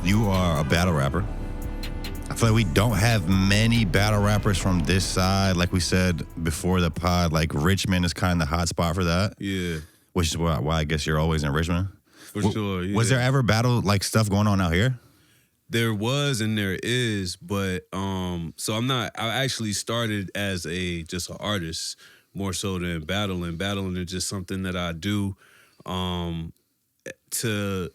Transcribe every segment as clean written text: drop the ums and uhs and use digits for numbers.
you are a battle rapper. I feel like we don't have many battle rappers from this side. Like we said before the pod, like Richmond is kind of the hot spot for that. Yeah. Which is why I guess you're always in Richmond. For sure, yeah. Was there ever battle like stuff going on out here? There was and there is, but so I actually started as just an artist more so than battling. Battling is just something that I do to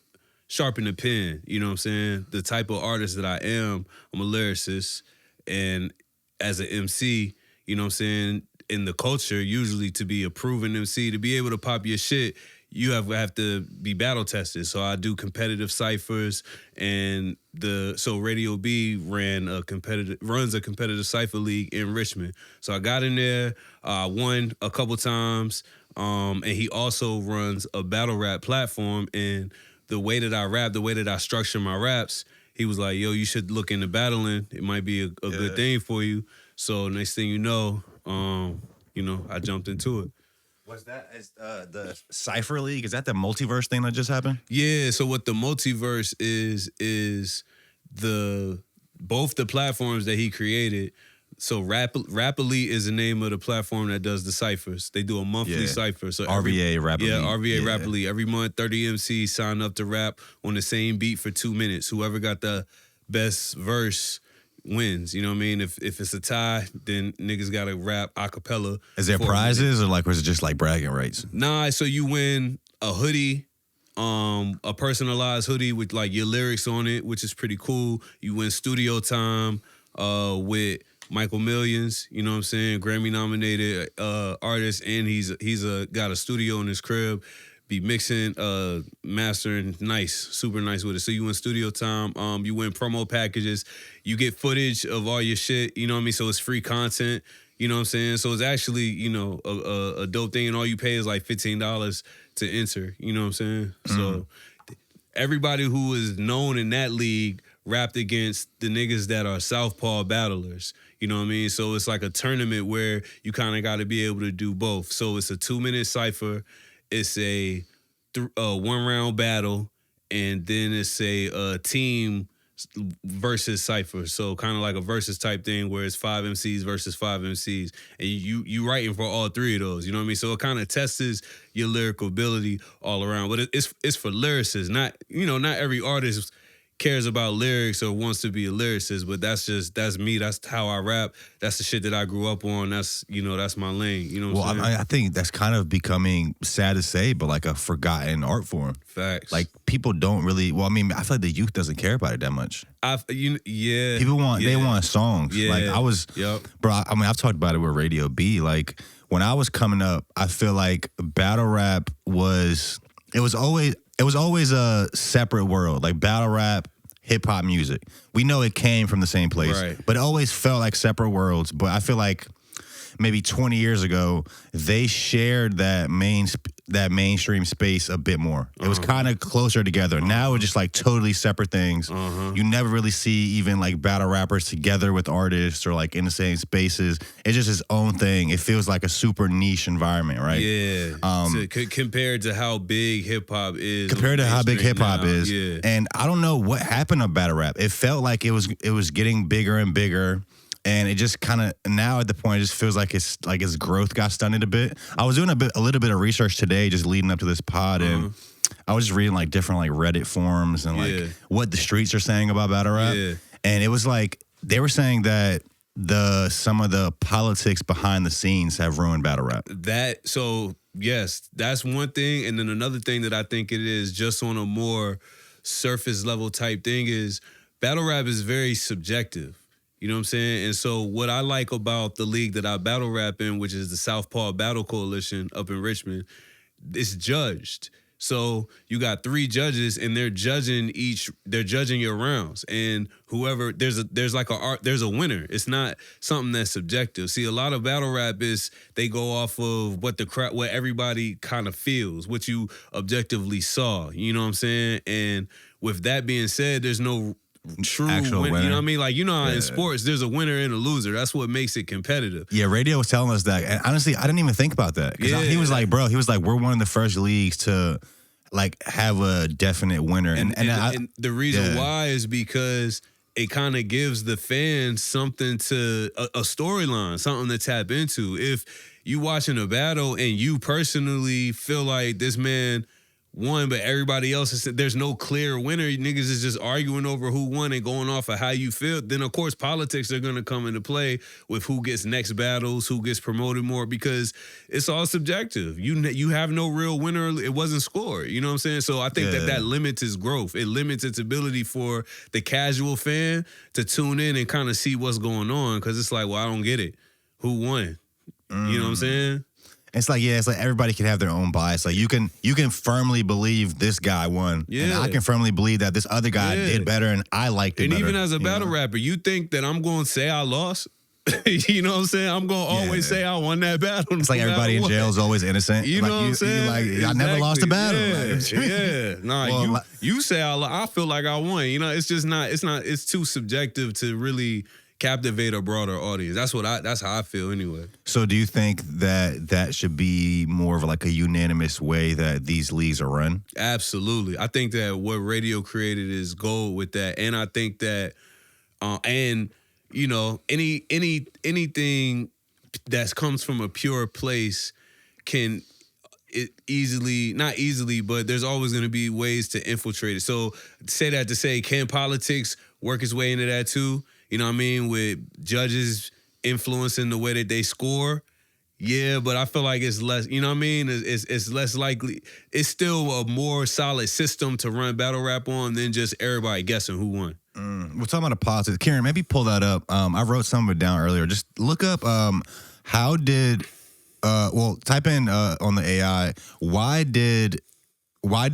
sharpen the pen, you know what I'm saying? The type of artist that I am, I'm a lyricist, and as an MC, you know what I'm saying, in the culture, usually to be a proven MC, to be able to pop your shit, you have to be battle tested. So I do competitive ciphers, and so Radio B runs a competitive cipher league in Richmond. So I got in there, won a couple times, and he also runs a battle rap platform. And the way that I rap, the way that I structure my raps, he was like, yo, you should look into battling. It might be a good thing for you. So next thing you know, I jumped into it. Was that the Cypher League? Is that the multiverse thing that just happened? Yeah, so what the multiverse is both the platforms that he created. So Rap Elite is the name of the platform that does the ciphers. They do a monthly cipher. So RVA Rap Elite. Yeah, RVA Rap Elite. Every month, 30 MCs sign up to rap on the same beat for 2 minutes. Whoever got the best verse wins. You know what I mean? If it's a tie, then niggas got to rap a cappella. Is there prizes or was it just like bragging rights? Nah, so you win a hoodie, a personalized hoodie with like your lyrics on it, which is pretty cool. You win studio time with Michael Millions, you know what I'm saying? Grammy nominated artist, and he's got a studio in his crib, be mixing, mastering, super nice with it. So you win studio time, you win promo packages, you get footage of all your shit, you know what I mean? So it's free content, you know what I'm saying? So it's actually, a dope thing, and all you pay is like $15 to enter, you know what I'm saying? Mm-hmm. So everybody who is known in that league rapped against the niggas that are Southpaw battlers. You know what I mean? So it's like a tournament where you kind of got to be able to do both. So it's a 2-minute cipher. It's a 1-round battle. And then it's a team versus cipher. So kind of like a versus type thing where it's 5 MCs versus 5 MCs. And you writing for all 3 of those. You know what I mean? So it kind of tests your lyrical ability all around. But it's for lyricists. Not every artist cares about lyrics or wants to be a lyricist, but that's me. That's how I rap. That's the shit that I grew up on. That's my lane. You know what I'm saying? I think that's kind of becoming, sad to say, but like a forgotten art form. Facts. Like people don't really, I feel like the youth doesn't care about it that much. People they want songs. Yeah. Like bro, I've talked about it with Radio B. Like when I was coming up, I feel like battle rap was always a separate world, like battle rap, hip hop music. We know it came from the same place, right, but it always felt like separate worlds. But I feel like maybe 20 years ago, they shared that mainstream space a bit more. It was kind of closer together. Now it's just like totally separate things. You never really see even like battle rappers together with artists or like in the same spaces. It's just his own thing. It feels like a super niche environment, right? Yeah. So compared to how big hip hop is. Compared to how big hip hop is. Yeah. And I don't know what happened to battle rap. It felt like it was getting bigger and bigger. And it just kind of, now at the point, it just feels like its growth got stunted a bit. I was doing a little bit of research today, just leading up to this pod, and I was just reading like different like Reddit forums and like what the streets are saying about battle rap. Yeah. And it was like, they were saying that some of the politics behind the scenes have ruined battle rap. Yes, that's one thing. And then another thing that I think it is, just on a more surface level type thing, is battle rap is very subjective. You know what I'm saying? And so what I like about the league that I battle rap in, which is the Southpaw Battle Coalition up in Richmond, it's judged. So you got 3 judges, and they're judging your rounds. And whoever, there's a winner. It's not something that's subjective. See, a lot of battle rap is, they go off of what everybody kind of feels, what you objectively saw. You know what I'm saying? And with that being said, there's no true winner. You know what I mean? Like, how in sports, there's a winner and a loser. That's what makes it competitive. Yeah, Radio was telling us that. And honestly, I didn't even think about that. Because he was like, we're one of the first leagues to like have a definite winner. And the reason why is because it kind of gives the fans something to a storyline, something to tap into. If you watching a battle and you personally feel like this man won, but everybody else is, there's no clear winner, niggas is just arguing over who won and going off of how you feel, then of course politics are going to come into play with who gets next battles, who gets promoted more, because it's all subjective. You have no real winner. It wasn't scored. You know what I'm saying? So I think that limits its growth. It limits its ability for the casual fan to tune in and kind of see what's going on, because it's like, well, I don't get it. Who won? You know what I'm saying? It's like everybody can have their own bias. Like you can firmly believe this guy won, and I can firmly believe that this other guy did better, and I liked it. And better, even as a battle rapper, you think that I'm going to say I lost? You know what I'm saying? I'm going to always say I won that battle. It's like everybody in jail is always innocent. You know what I'm saying? Like, I never lost a battle. Yeah. Nah, you say I feel like I won. You know, it's just not. It's too subjective to really captivate a broader audience. That's how I feel anyway. So do you think that should be more of like a unanimous way that these leagues are run? Absolutely. I think that what radio created is gold with that. And I think that and you know, anything that comes from a pure place can not easily, but there's always going to be ways to infiltrate it. So say that to say, can politics work its way into that too? You know what I mean? With judges influencing the way that they score. Yeah, but I feel like it's less, you know what I mean? It's less likely. It's still a more solid system to run battle rap on than just everybody guessing who won. We're talking about the politics. Kieran, maybe pull that up. I wrote some of it down earlier. Just look up how did, type in on the AI, why did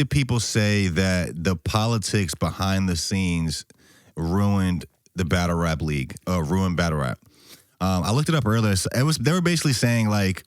people say that the politics behind the scenes ruined the battle rap league, ruined battle rap? I looked it up earlier. They were basically saying like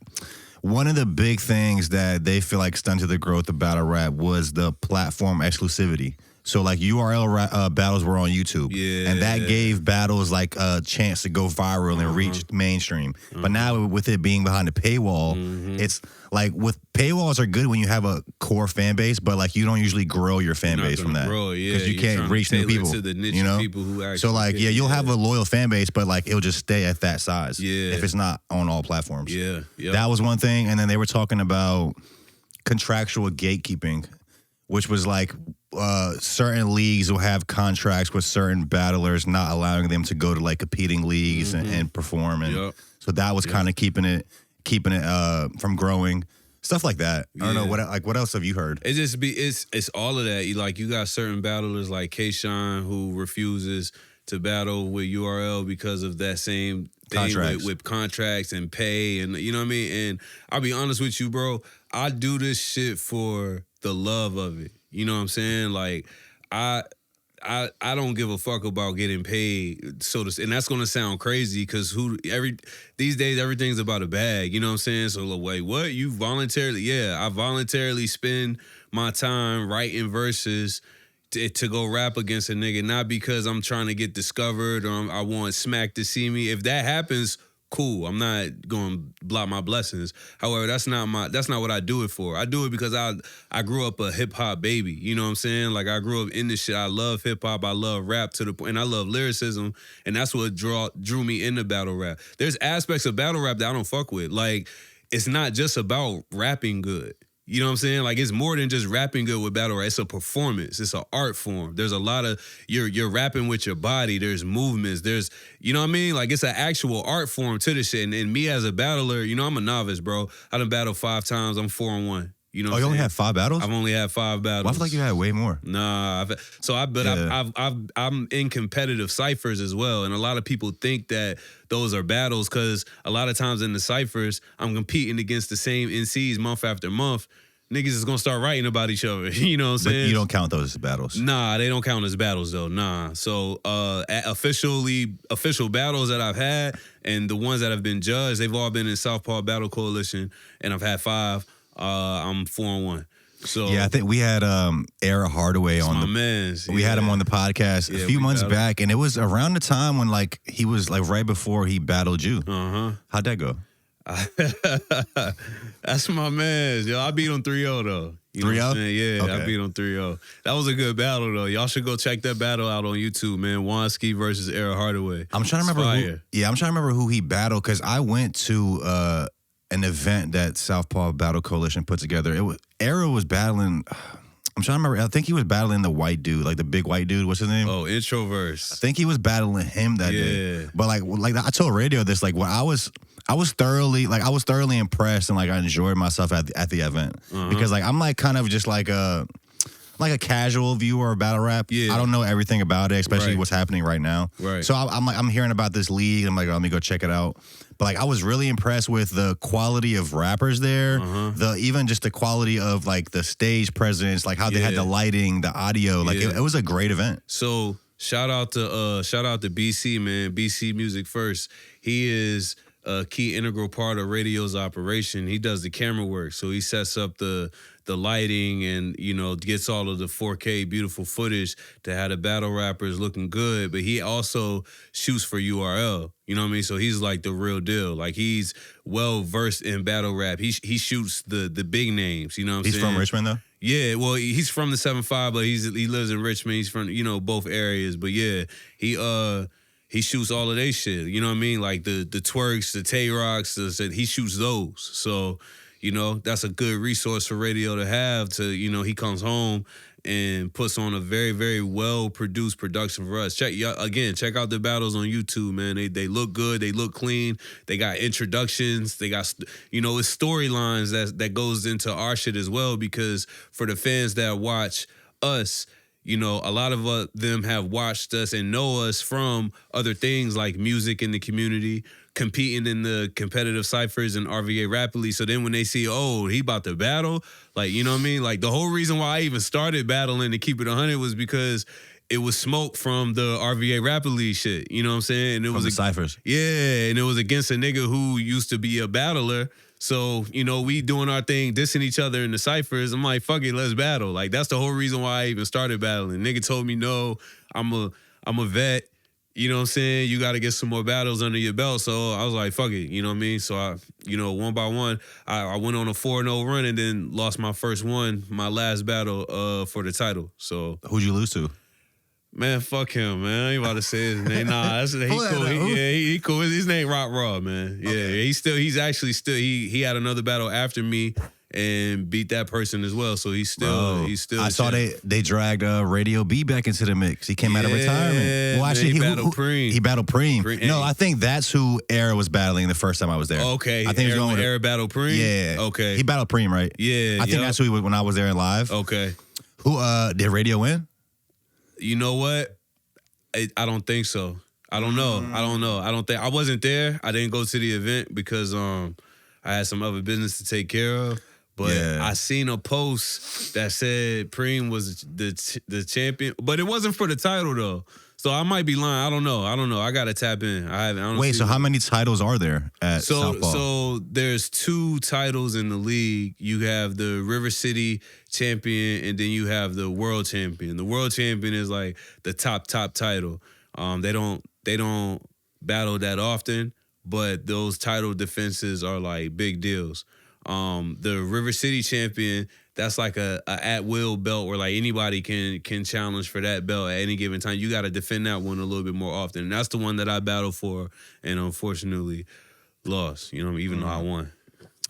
one of the big things that they feel like stunted the growth of battle rap was the platform exclusivity. So like URL battles were on YouTube, and that gave battles like a chance to go viral and reach mainstream. But now with it being behind the paywall, it's like with paywalls are good when you have a core fan base, but like you don't usually grow your fan base from that because you can't reach new people. To the niche people who actually so like you'll have a loyal fan base, but like it'll just stay at that size if it's not on all platforms. That was one thing, and then they were talking about contractual gatekeeping, which was like certain leagues will have contracts with certain battlers, not allowing them to go to like competing leagues and perform, and so that was kind of keeping it from growing, stuff like that. I don't know what else have you heard? It's all of that. You got certain battlers like K-Shine who refuses to battle with URL because of that same thing with contracts and pay, and you know what I mean. And I'll be honest with you, bro, I do this shit for the love of it. You know what I'm saying? Like, I don't give a fuck about getting paid. And that's gonna sound crazy because these days everything's about a bag. You know what I'm saying? So like, wait, what? You voluntarily? Yeah, I voluntarily spend my time writing verses to go rap against a nigga, not because I'm trying to get discovered or I want Smack to see me. If that happens, cool. I'm not going to block my blessings. However, that's not what I do it for. I do it because I grew up a hip hop baby. You know what I'm saying? Like I grew up in this shit. I love hip hop. I love rap to the point, and I love lyricism, and that's what drew me into battle rap. There's aspects of battle rap that I don't fuck with. Like it's not just about rapping good. You know what I'm saying? Like, it's more than just rapping good with battle rap. It's a performance. It's an art form. There's a lot of, you're rapping with your body. There's movements. There's, you know what I mean? Like, it's an actual art form to this shit. And me as a battler, you know, I'm a novice, bro. I done battled 5 times. I'm 4-1. You know what I'm you only saying? had 5 battles? I've only had 5 battles. Well, I feel like you had way more. Nah. I'm in competitive ciphers as well. And a lot of people think that those are battles because a lot of times in the ciphers, I'm competing against the same NCs month after month. Niggas is gonna start writing about each other. You know what I'm saying? But you don't count those as battles. Nah, they don't count as battles though. Nah. So official battles that I've had and the ones that have been judged, they've all been in Southpaw Battle Coalition, and I've had 5. I'm 4-1. So yeah, I think we had Era Hardaway on the mans. We had him on the podcast a few months back, and it was around the time when like he was like right before he battled you. How'd that go? That's my man, yo. I beat him 3-0 though. You know what 3-0? I'm saying? Yeah, Okay. I beat him 3-0. That was a good battle, though. Y'all should go check that battle out on YouTube, man. Juanski versus Era Hardaway. I'm trying to remember I'm trying to remember who he battled, because I went to an event that Southpaw Battle Coalition put together. Era was battling. I'm trying to remember. I think he was battling the white dude, like the big white dude. What's his name? Oh, Introverse. I think he was battling him that day. But like I told Radio this, like when I was thoroughly impressed, and like I enjoyed myself at the event, because like I'm like kind of just like a casual viewer of battle rap. Yeah. I don't know everything about it, especially what's happening right now. Right. So I'm hearing about this league. I'm like, let me go check it out. But like I was really impressed with the quality of rappers there. Even just the quality of like the stage presence, like how they had the lighting, the audio. Like it was a great event. So shout out to BC, man. BC Music First. He is a key integral part of Radio's operation. He does the camera work, so he sets up the lighting and, you know, gets all of the 4K beautiful footage to have the battle rappers looking good. But he also shoots for URL. You know what I mean? So he's like the real deal. Like he's well versed in battle rap. He shoots the big names. You know what I'm saying? He's from Richmond though? Yeah, well, he's from the 7-5, but he lives in Richmond. He's from, you know, both areas. But yeah, he shoots all of they shit. You know what I mean? Like the twerks, the Tay Rocks, he shoots those. So, you know, that's a good resource for Radio to have to, you know, he comes home and puts on a very, very well-produced production for us. Check out the battles on YouTube, man. They look good. They look clean. They got introductions. They got, you know, it's storylines that goes into our shit as well, because for the fans that watch us, you know, a lot of them have watched us and know us from other things like music in the community, competing in the competitive ciphers and RVA Rapidly. So then when they see, oh, he about to battle, like, you know what I mean? Like the whole reason why I even started battling to keep it 100 was because it was smoke from the RVA Rapidly shit. You know what I'm saying? And it was the ciphers. Yeah, and it was against a nigga who used to be a battler. So, you know, we doing our thing, dissing each other in the ciphers. I'm like, fuck it, let's battle. Like, that's the whole reason why I even started battling. Nigga told me, no, I'm a vet. You know what I'm saying? You got to get some more battles under your belt. So I was like, fuck it. You know what I mean? So, I, you know, one by one, I went on a 4-0 run and then lost my first one, my last battle for the title. So who'd you lose to? Man, fuck him, man. I ain't about to say his name. Nah, he cool. He cool. His name Rock Raw, man. Yeah, okay. He had another battle after me and beat that person as well. So he's still. I saw they dragged Radio B back into the mix. He came out of retirement. Well, actually, he battled Preem. He battled Preem. No, I think that's who Era was battling the first time I was there. Okay, I think Era battled Preem. Yeah. Okay. He battled Preem, right? Yeah. I think that's who he was when I was there live. Okay. Who did Radio win? You know what? I don't think so. I don't know. I don't think I wasn't there. I didn't go to the event because I had some other business to take care of. But I seen a post that said Preem was the champion, but it wasn't for the title though. So I might be lying. I don't know. I gotta tap in. Wait, so how many titles are there at Southpaw? So there's 2 titles in the league. You have the River City champion, and then you have the world champion. The world champion is like the top title. They don't battle that often, but those title defenses are like big deals. The River City champion, that's like a at-will belt where like anybody can challenge for that belt at any given time. You got to defend that one a little bit more often. And that's the one that I battled for and unfortunately lost, you know, even though I won.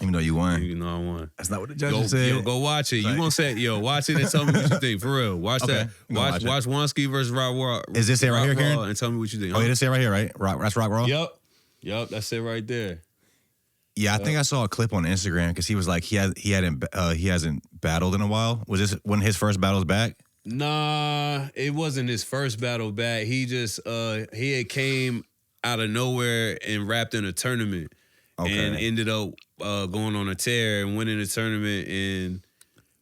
Even though you won. Even though I won. That's not what the judges said. Go watch it. You gonna say, watch it and tell me what you think. For real. Watch that. Watch Juanski versus Rock Raw. Is this it right here, Karen? And tell me what you think. Oh, this it right here, right? That's Rock Raw? Yep, that's it right there. Yeah, I think I saw a clip on Instagram because he was like he hasn't battled in a while. Was this when his first battle's back? Nah, it wasn't his first battle back. He just he had came out of nowhere and rapped in a tournament and ended up going on a tear and winning the tournament and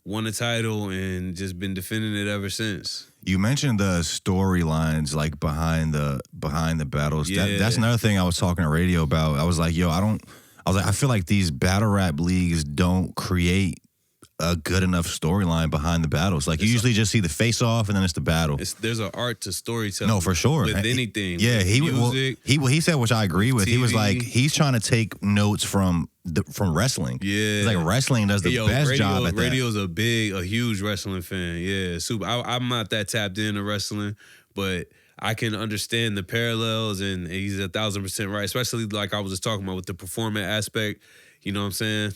won the title and just been defending it ever since. You mentioned the storylines like behind the battles. Yeah. That's another thing I was talking to Radio about. I was like, I feel like these battle rap leagues don't create a good enough storyline behind the battles. Like, you usually just see the face off and then it's the battle. There's an art to storytelling. No, for sure. With anything. Yeah, with music, he said, which I agree with. TV. He was like, he's trying to take notes from wrestling. Yeah. He's like, wrestling does the best job at that. Radio's a huge wrestling fan. Yeah, super. I'm not that tapped into wrestling, but I can understand the parallels, and he's 1,000% right. Especially like I was just talking about with the performance aspect. You know what I'm saying?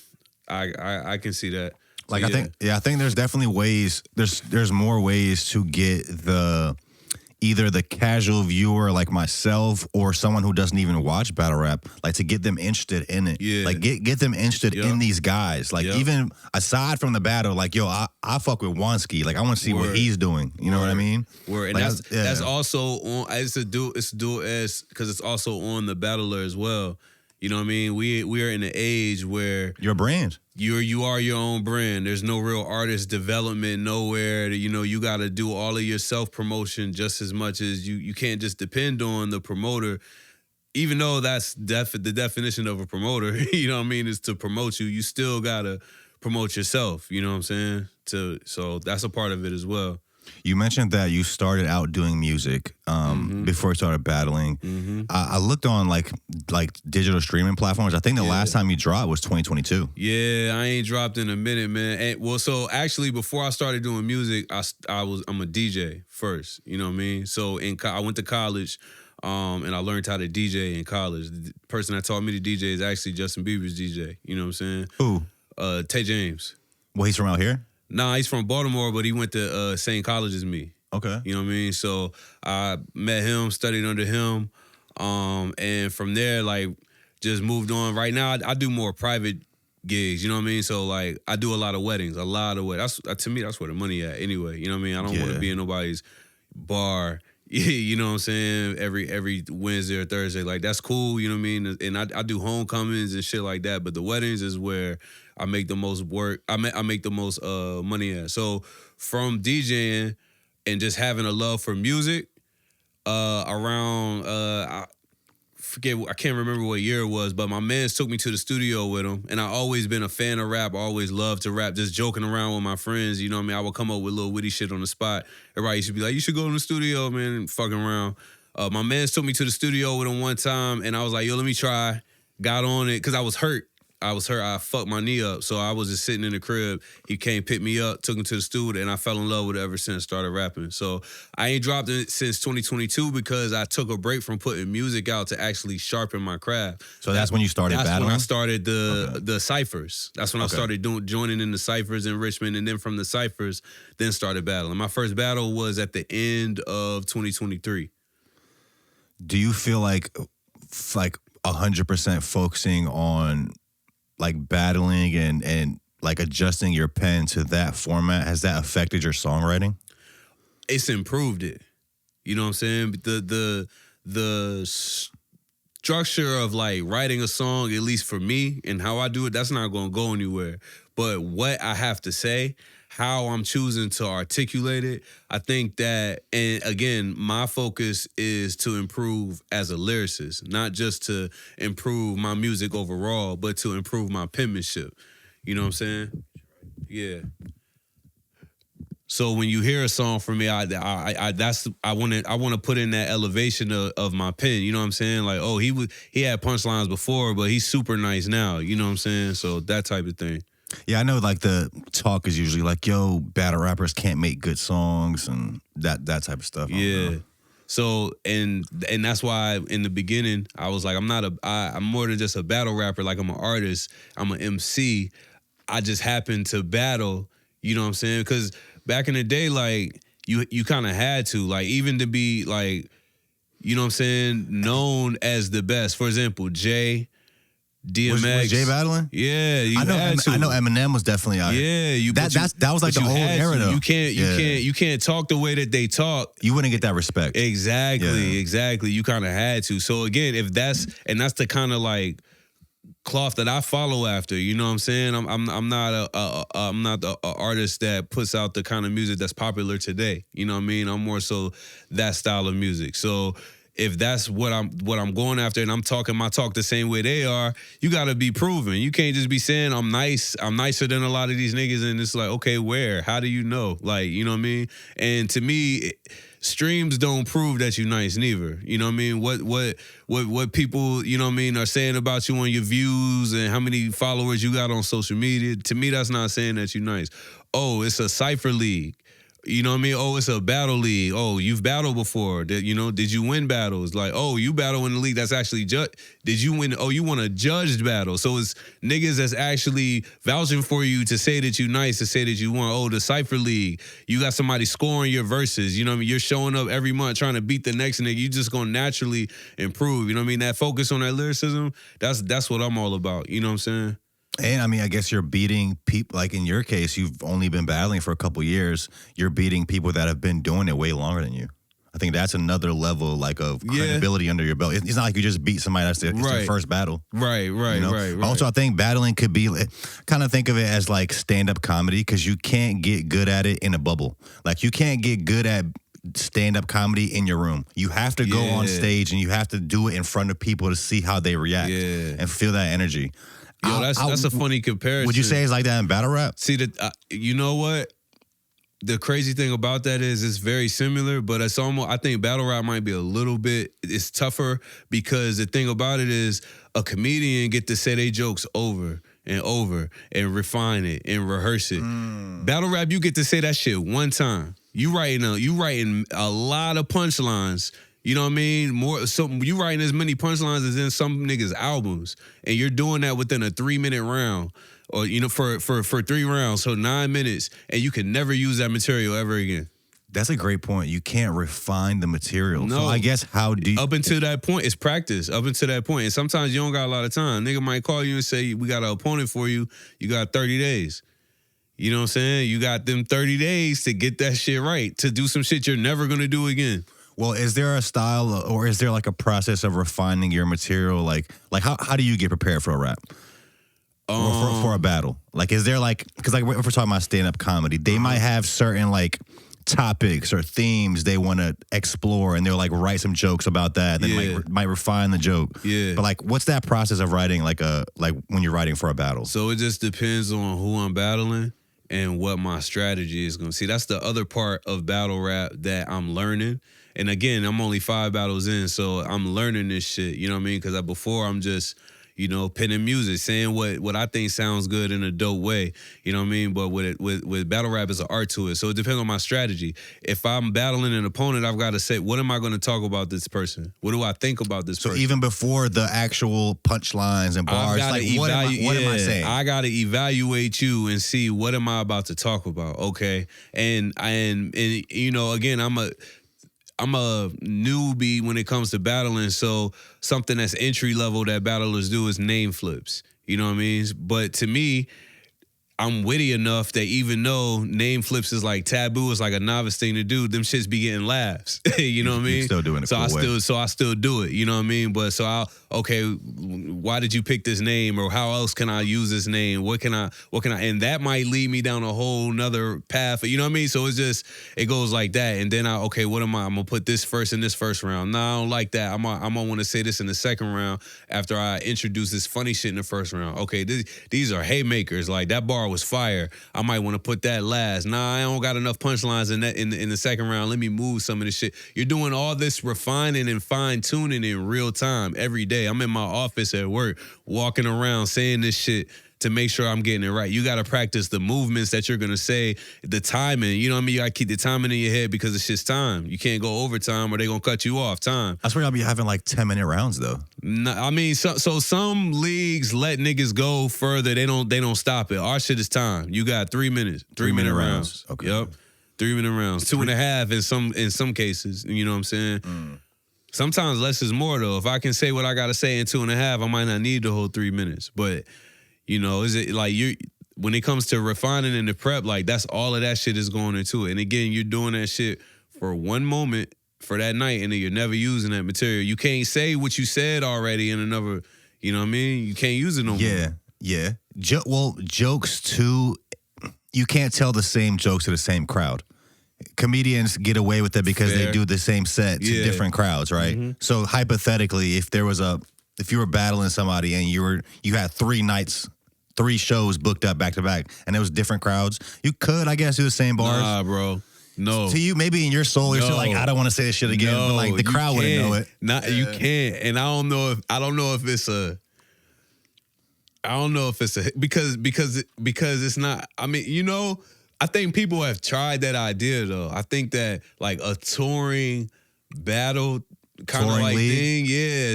I can see that. Like, so, I think there's definitely ways. There's more ways to get either the casual viewer like myself or someone who doesn't even watch battle rap, like, to get them interested in it. Yeah. Like, get them interested in these guys. Like, even aside from the battle, like, yo, I fuck with Juanski. Like, I want to see what he's doing. You know what I mean? And like, that's also on. It's a dual S because it's also on the battler as well. You know what I mean? We are in an age where your brand. You are your own brand. There's no real artist development nowhere. You got to do all of your self-promotion just as much as you can't just depend on the promoter, even though that's the definition of a promoter, you know what I mean, is to promote you. You still got to promote yourself, you know what I'm saying? So that's a part of it as well. You mentioned that you started out doing music before you started battling. Mm-hmm. I looked on like digital streaming platforms. I think the last time you dropped was 2022. Yeah, I ain't dropped in a minute, man. So actually, before I started doing music, I'm a DJ first. You know what I mean? So I went to college, and I learned how to DJ in college. The person that taught me to DJ is actually Justin Bieber's DJ. You know what I'm saying? Who? Tay James. Well, he's from out here? Nah, he's from Baltimore, but he went to same college as me. Okay. You know what I mean? So I met him, studied under him, and from there, like, just moved on. Right now, I do more private gigs, you know what I mean? So, like, I do a lot of weddings. To me, that's where the money at anyway, you know what I mean? I don't want to be in nobody's bar, you know what I'm saying, every Wednesday or Thursday. Like, that's cool, you know what I mean? And I do homecomings and shit like that, but the weddings is where I make the most work. I make the most money at. So from DJing and just having a love for music, around I can't remember what year it was, but my mans took me to the studio with him, and I always been a fan of rap. I always loved to rap, just joking around with my friends. You know what I mean? I would come up with little witty shit on the spot. Everybody used to be like, "You should go in the studio, man," and fucking around. My mans took me to the studio with him one time, and I was like, "Yo, let me try." Got on it because I was hurt. I fucked my knee up, so I was just sitting in the crib. He came, picked me up, took him to the studio, and I fell in love with it ever since. Started rapping. So I ain't dropped it since 2022 because I took a break from putting music out to actually sharpen my craft. So that's when you started battling? That's when I started the ciphers. That's when I started joining in the ciphers in Richmond, and then from the ciphers, then started battling. My first battle was at the end of 2023. Do you feel like 100% focusing on like battling and like adjusting your pen to that format, has that affected your songwriting? It's improved it. You know what I'm saying? The structure of like writing a song, at least for me and how I do it, that's not going to go anywhere. But what I have to say, how I'm choosing to articulate it, I think that, and again, my focus is to improve as a lyricist, not just to improve my music overall, but to improve my penmanship. You know what I'm saying? Yeah. So when you hear a song from me, I want to put in that elevation of my pen. You know what I'm saying? Like, oh, he had punchlines before, but he's super nice now. You know what I'm saying? So that type of thing. Yeah, I know, like, the talk is usually like, yo, battle rappers can't make good songs and that type of stuff. Yeah. So, and that's why in the beginning, I was like, I'm more than just a battle rapper. Like, I'm an artist. I'm an MC. I just happen to battle, you know what I'm saying? Because back in the day, like, you kind of had to, like, even to be, like, you know what I'm saying, known as the best. For example, Jay, DMX. Was Jay battling? Yeah, I know Eminem was definitely out here. Yeah, that was like the old era though. You can't talk the way that they talk. You wouldn't get that respect. Exactly. You kind of had to. So again, that's the kind of like cloth that I follow after. You know what I'm saying? I'm not a artist that puts out the kind of music that's popular today. You know what I mean? I'm more so that style of music. So if that's what I'm going after, and I'm talking my talk the same way they are, you got to be proven. You can't just be saying I'm nice. I'm nicer than a lot of these niggas, and it's like, okay, where? How do you know? Like, you know what I mean? And to me, streams don't prove that you're nice neither. You know what I mean? What people, you know what I mean, are saying about you on your views and how many followers you got on social media. To me, that's not saying that you're nice. Oh, it's a Cypher League. You know what I mean? Oh, it's a battle league. Oh, you've battled before. Did you win battles? Like, oh, you battle in the league that's actually did you win? Oh, you won a judged battle. So it's niggas that's actually vouching for you to say that you nice, to say that you won. Oh, the Cypher League. You got somebody scoring your verses. You know what I mean? You're showing up every month trying to beat the next nigga. You just gonna naturally improve. You know what I mean? That focus on that lyricism, that's what I'm all about. You know what I'm saying? And I mean, I guess you're beating people, like in your case, you've only been battling for a couple years. You're beating people that have been doing it way longer than you. I think that's another level, like, of credibility under your belt. It's not like you just beat somebody that's their first battle. Right. Also, I think battling could be, kind of think of it as like stand-up comedy, because you can't get good at it in a bubble. Like, you can't get good at stand-up comedy in your room. You have to go on stage and you have to do it in front of people to see how they react and feel that energy. Yo, that's a funny comparison. Would you say it's like that in battle rap? See, you know what? The crazy thing about that is it's very similar, but it's almost, I think battle rap might be a little bit, it's tougher, because the thing about it is a comedian get to say their jokes over and over and refine it and rehearse it. Battle rap, you get to say that shit one time. You writing a lot of punchlines. You know what I mean? You writing as many punchlines as in some niggas' albums, and you're doing that within a 3-minute round, or for 3 rounds, so 9 minutes, and you can never use that material ever again. That's a great point. You can't refine the material. No. So I guess how do you... Up until that point, it's practice. Up until that point, and sometimes you don't got a lot of time. Nigga might call you and say, "We got an opponent for you. You got 30 days." You know what I'm saying? You got them 30 days to get that shit right, to do some shit you're never gonna do again. Well, is there a style, or is there like a process of refining your material? Like how do you get prepared for a rap? Or for a battle? Like, is there like, because like if we're talking about stand-up comedy, they might have certain like topics or themes they want to explore, and they'll like write some jokes about that, and then might refine the joke. Yeah. But like, what's that process of writing like when you're writing for a battle? So it just depends on who I'm battling and what my strategy is going to see. That's the other part of battle rap that I'm learning. And again, I'm only 5 battles in, so I'm learning this shit, you know what I mean? Because before, I'm just, penning music, saying what I think sounds good in a dope way, you know what I mean? But with battle rap, is an art to it, so it depends on my strategy. If I'm battling an opponent, I've got to say, what am I going to talk about this person? What do I think about this person? So even before the actual punchlines and bars, like, what am I saying? I got to evaluate you and see, what am I about to talk about, okay? And again, I'm a newbie when it comes to battling, so something that's entry level that battlers do is name flips. You know what I mean? But to me, I'm witty enough that even though name flips is like taboo, it's like a novice thing to do, them shits be getting laughs. You know what I mean? You're still doing it. So I still do it. You know what I mean? But why did you pick this name, or how else can I use this name? What can I, and that might lead me down a whole nother path. You know what I mean? So it goes like that. And then I'm gonna put this first in this first round. No, I don't like that. I'm gonna want to say this in the second round after I introduce this funny shit in the first round. Okay, these are haymakers. Like, that bar was fire. I might want to put that last. Nah, I don't got enough punchlines in the second round. Let me move some of this shit. You're doing all this refining and fine tuning in real time every day. I'm in my office at work, walking around saying this shit to make sure I'm getting it right. You got to practice the movements that you're going to say, the timing. You know what I mean? You got to keep the timing in your head, because it's just time. You can't go overtime or they're going to cut you off. Time. That's where y'all be having like 10-minute rounds, though. I mean, so some leagues let niggas go further. They don't stop it. Our shit is time. You got 3 minutes. 3-minute rounds. Okay. Yep. 3-minute rounds. 2.5 in some cases. You know what I'm saying? Sometimes less is more, though. If I can say what I got to say in 2.5, I might not need the whole 3 minutes. But is it like when it comes to refining and the prep, like, that's all of that shit is going into it. And again, you're doing that shit for one moment for that night, and then you're never using that material. You can't say what you said already in another, you know what I mean? You can't use it no more. Yeah. Jokes too, you can't tell the same jokes to the same crowd. comedians get away with it because Fair. they do the same set to different crowds, right? Mm-hmm. So hypothetically, if you were battling somebody and you had 3 shows booked up back to back, and it was different crowds, you could, I guess, do the same bars. Nah, bro. No. To you, maybe in your soul, you're still like, I don't want to say this shit again, but like the crowd wouldn't know it. You can't. And I don't know if it's a because it's not. I mean, I think people have tried that idea though. I think that like a touring battle kind of like thing,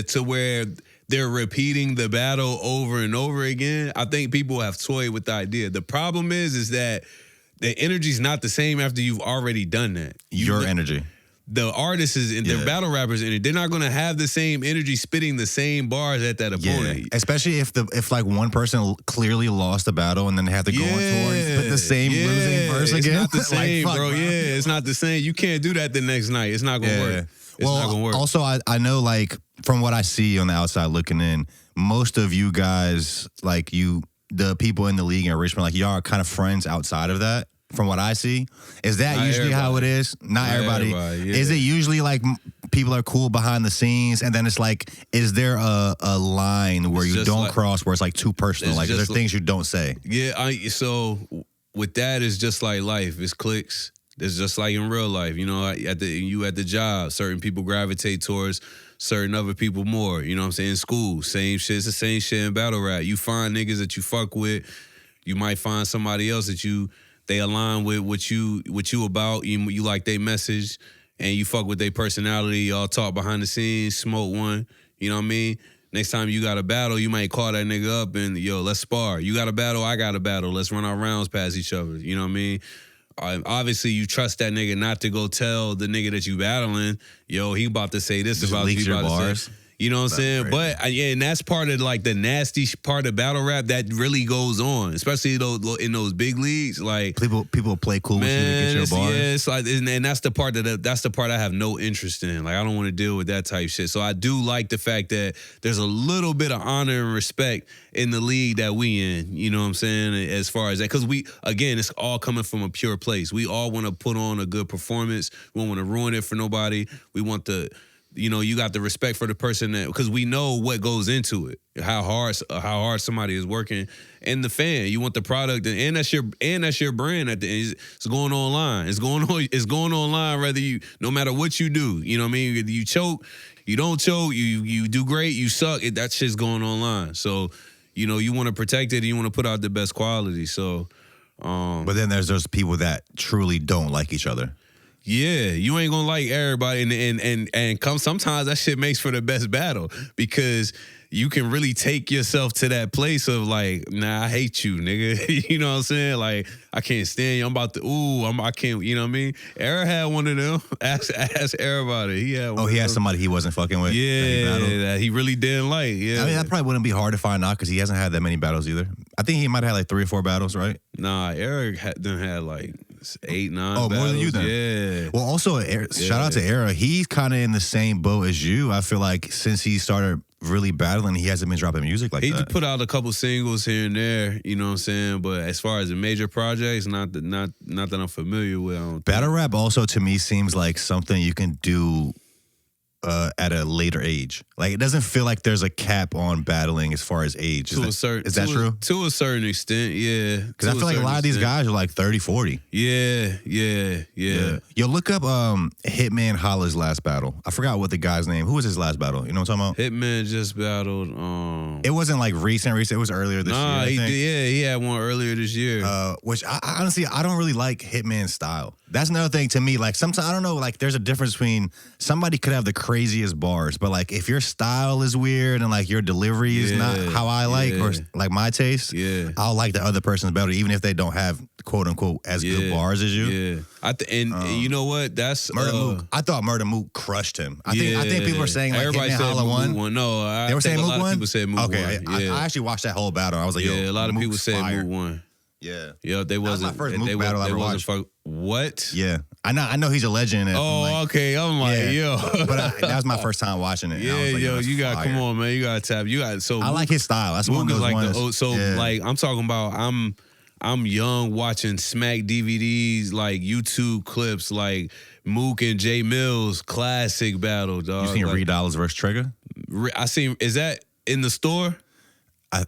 to where they're repeating the battle over and over again. I think people have toyed with the idea. The problem is that the energy's not the same after you've already done that. Your energy. The artists and their battle rappers in it, they're not gonna have the same energy spitting the same bars at that opponent. Yeah. Especially if like one person clearly lost the battle and then they have to go on tour and put the same losing verse again. It's not the same, like, bro. Yeah, it's not the same. You can't do that the next night. It's not gonna work. It's not gonna work. Also, I know, like, from what I see on the outside looking in, most of you guys, like the people in the league in Richmond, like, y'all are kind of friends outside of that. From what I see, is that Not usually how it is? Not everybody. Is it usually like people are cool behind the scenes, and then it's like, is there a line where you don't cross, where it's like too personal? Like, is there things you don't say? Yeah. So with that, it's just like life. It's clicks. It's just like in real life. At the job, certain people gravitate towards certain other people more. You know what I'm saying? In school, same shit. It's the same shit in battle rap. You find niggas that you fuck with. You might find somebody else that they align with what you about. You like their message, and you fuck with their personality. Y'all talk behind the scenes, smoke one. You know what I mean? Next time you got a battle, you might call that nigga up and, let's spar. You got a battle, I got a battle. Let's run our rounds past each other. You know what I mean? Obviously, you trust that nigga not to go tell the nigga that you battling, he about to say this about you. About bars. To say, you know what I'm saying? Crazy. But and that's part of like the nasty part of battle rap that really goes on, especially in those big leagues. Like people play cool with you to get your bars. Yeah, it's like, and that's the part I have no interest in. Like, I don't want to deal with that type shit. So I do like the fact that there's a little bit of honor and respect in the league that we in. You know what I'm saying? As far as that, because it's all coming from a pure place. We all want to put on a good performance. We don't want to ruin it for nobody. We want the you got the respect for the person because we know what goes into it, how hard somebody is working, and the fan. You want the product, and that's your brand. At the end, it's going online. It's going online. No matter what you do, you know what I mean. You choke, you don't choke, you do great, you suck. That shit's going online. So, you want to protect it and you want to put out the best quality. So, but then there's those people that truly don't like each other. Yeah, you ain't gonna like everybody, and sometimes that shit makes for the best battle because you can really take yourself to that place of like, nah, I hate you, nigga. You know what I'm saying? Like, I can't stand you. I can't. You know what I mean? Era had one of them. Ask everybody. He had one. He had somebody he wasn't fucking with. Yeah, that he really didn't like. Yeah, I mean, that probably wouldn't be hard to find out because he hasn't had that many battles either. I think he might have had like 3 or 4 battles, right? Nah, Eric done had like 8, 9 battles. More than you then. Yeah. Well, also, shout out to Era. He's kind of in the same boat as you. I feel like since he started really battling, he hasn't been dropping music like that. He put out a couple singles here and there, you know what I'm saying? But as far as the major projects, not that I'm familiar with. Battle rap also, to me, seems like something you can do at a later age. Like, it doesn't feel like there's a cap on battling as far as age. Is that true? To a certain extent, yeah. Because I feel like a lot of these guys are like 30, 40. Yeah. Yo, look up Hitman Holla's last battle. I forgot what the guy's name. Who was his last battle? You know what I'm talking about? Hitman just battled. It wasn't like recent. It was earlier this year. I think. He had one earlier this year. Which I honestly, I don't really like Hitman's style. That's another thing to me. Like, sometimes, I don't know, like, there's a difference between somebody could have the craziest bars, but like, if your style is weird and like your delivery is not how I like or like my taste, I'll like the other person's better, even if they don't have quote unquote as good bars as you. Yeah, you know what? That's Murder Mook. I thought Murder Mook crushed him. I think people are saying like everybody said Holla won. No, they were saying a Mook lot won. Of people said Mook won. Okay, I actually watched that whole battle. I was like, yo, a lot of people Mook's said fire. Mook won. Yeah, they wasn't. That was my first Mook battle I ever watched. What? Yeah, I know he's a legend. Okay. I'm like, yo. But that was my first time watching it. Yeah, like, you got come on, man. You got to tap. So I like his style. That's one of those ones. like I'm talking about. I'm young watching Smack DVDs, like YouTube clips, like Mook and Jay Mills classic battle, dog. You seen like, Reed Dollaz versus Trigger? I seen. Is that in the store? I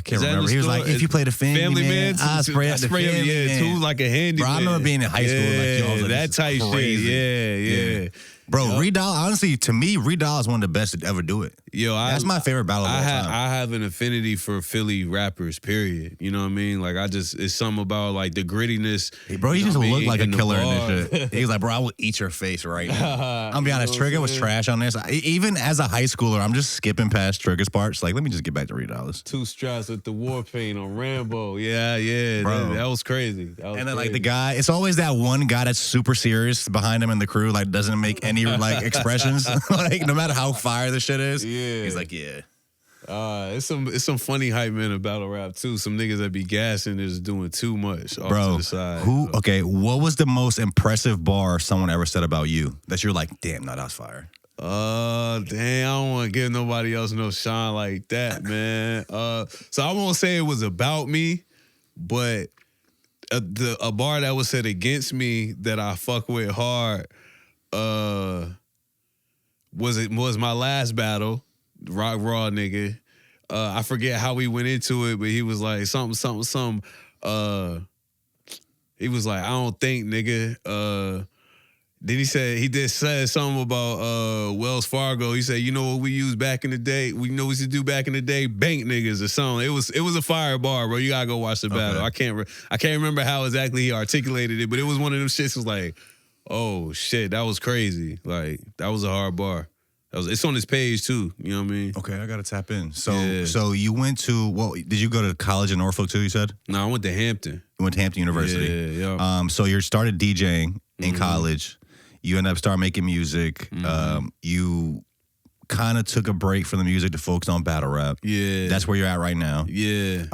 can't remember. He was like, if you play the Family Man, I spray up the Family Man. Too like a handyman. Bro, I remember being in high school. Yeah, that type crazy. shit. Yeah. Bro, Reed Dollaz, honestly, to me, Reed Dollaz is one of the best to ever do it. Yo, that's my favorite battle of all time. I have an affinity for Philly rappers, period. You know what I mean? Like, it's something about, like, the grittiness. Hey, bro, he just looked like a killer in this shit. He was like, bro, I will eat your face right now. I'm be honest, Trigger was trash on this. Even as a high schooler, I'm just skipping past Trigger's parts. Like, let me just get back to Reed Dollaz. 2 straps with the war paint on Rambo. Yeah. Bro. That was crazy. And then, like, the guy, it's always that one guy that's super serious behind him in the crew, like, doesn't make any, like, expressions. Like, no matter how fire the shit is. Yeah. He's like, yeah. It's some funny hype men in battle rap too. Some niggas that be gassing is doing too much off Bro, to the side. Okay, what was the most impressive bar someone ever said about you that you're like, damn, no, that's fire? Damn, I don't want to give nobody else no shine like that, man. So I won't say it was about me, but a bar that was said against me that I fuck with hard, was my last battle. Rock Raw nigga. I forget how we went into it, but he was like something. He was like, I don't think, nigga. Then he said something about Wells Fargo. He said, you know what we used back in the day? We know what we used to do back in the day? Bank niggas or something. It was a fire bar, bro. You gotta go watch the battle. Okay. I can't remember how exactly he articulated it, but it was one of them shits was like, oh shit, that was crazy. Like, that was a hard bar. It's on his page too. You know what I mean? Okay, I gotta tap in. So you went to did you go to college in Norfolk too? You said? No, I went to Hampton. You went to Hampton University. Yeah. So you started DJing in college. You ended up starting making music. You kind of took a break from the music to focus on battle rap. Yeah. That's where you're at right now. Yeah.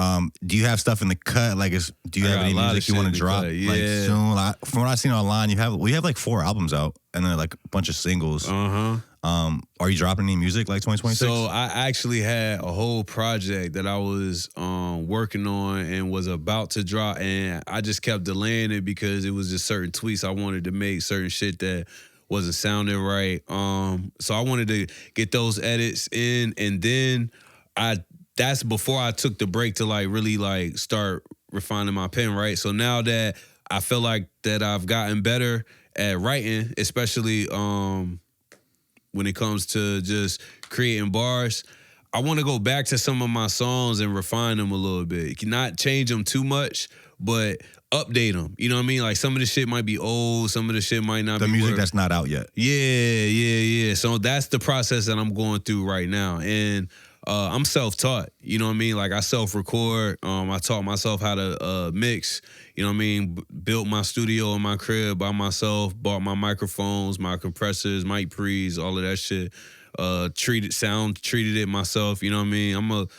Do you have stuff in the cut? Like, do you have any music you want to drop? Yeah. Like soon? From what I've seen online, you have like 4 albums out and then like a bunch of singles. Are you dropping any music like 2026? So I actually had a whole project that I was working on and was about to drop, and I just kept delaying it because it was just certain tweaks I wanted to make, certain shit that wasn't sounding right. So I wanted to get those edits in, and then that's before I took the break to like really like start refining my pen, right? So now that I feel like that I've gotten better at writing, especially when it comes to just creating bars, I want to go back to some of my songs and refine them a little bit. Not change them too much, but update them. You know what I mean? Like, some of the shit might be old, some of the shit might not be. The music that's not out yet. Yeah. So that's the process that I'm going through right now. And I'm self-taught. You know what I mean? Like, I self-record. I taught myself how to mix. You know what I mean? Built my studio in my crib by myself. Bought my microphones, my compressors, mic pre's, all of that shit. Treated it myself. You know what I mean?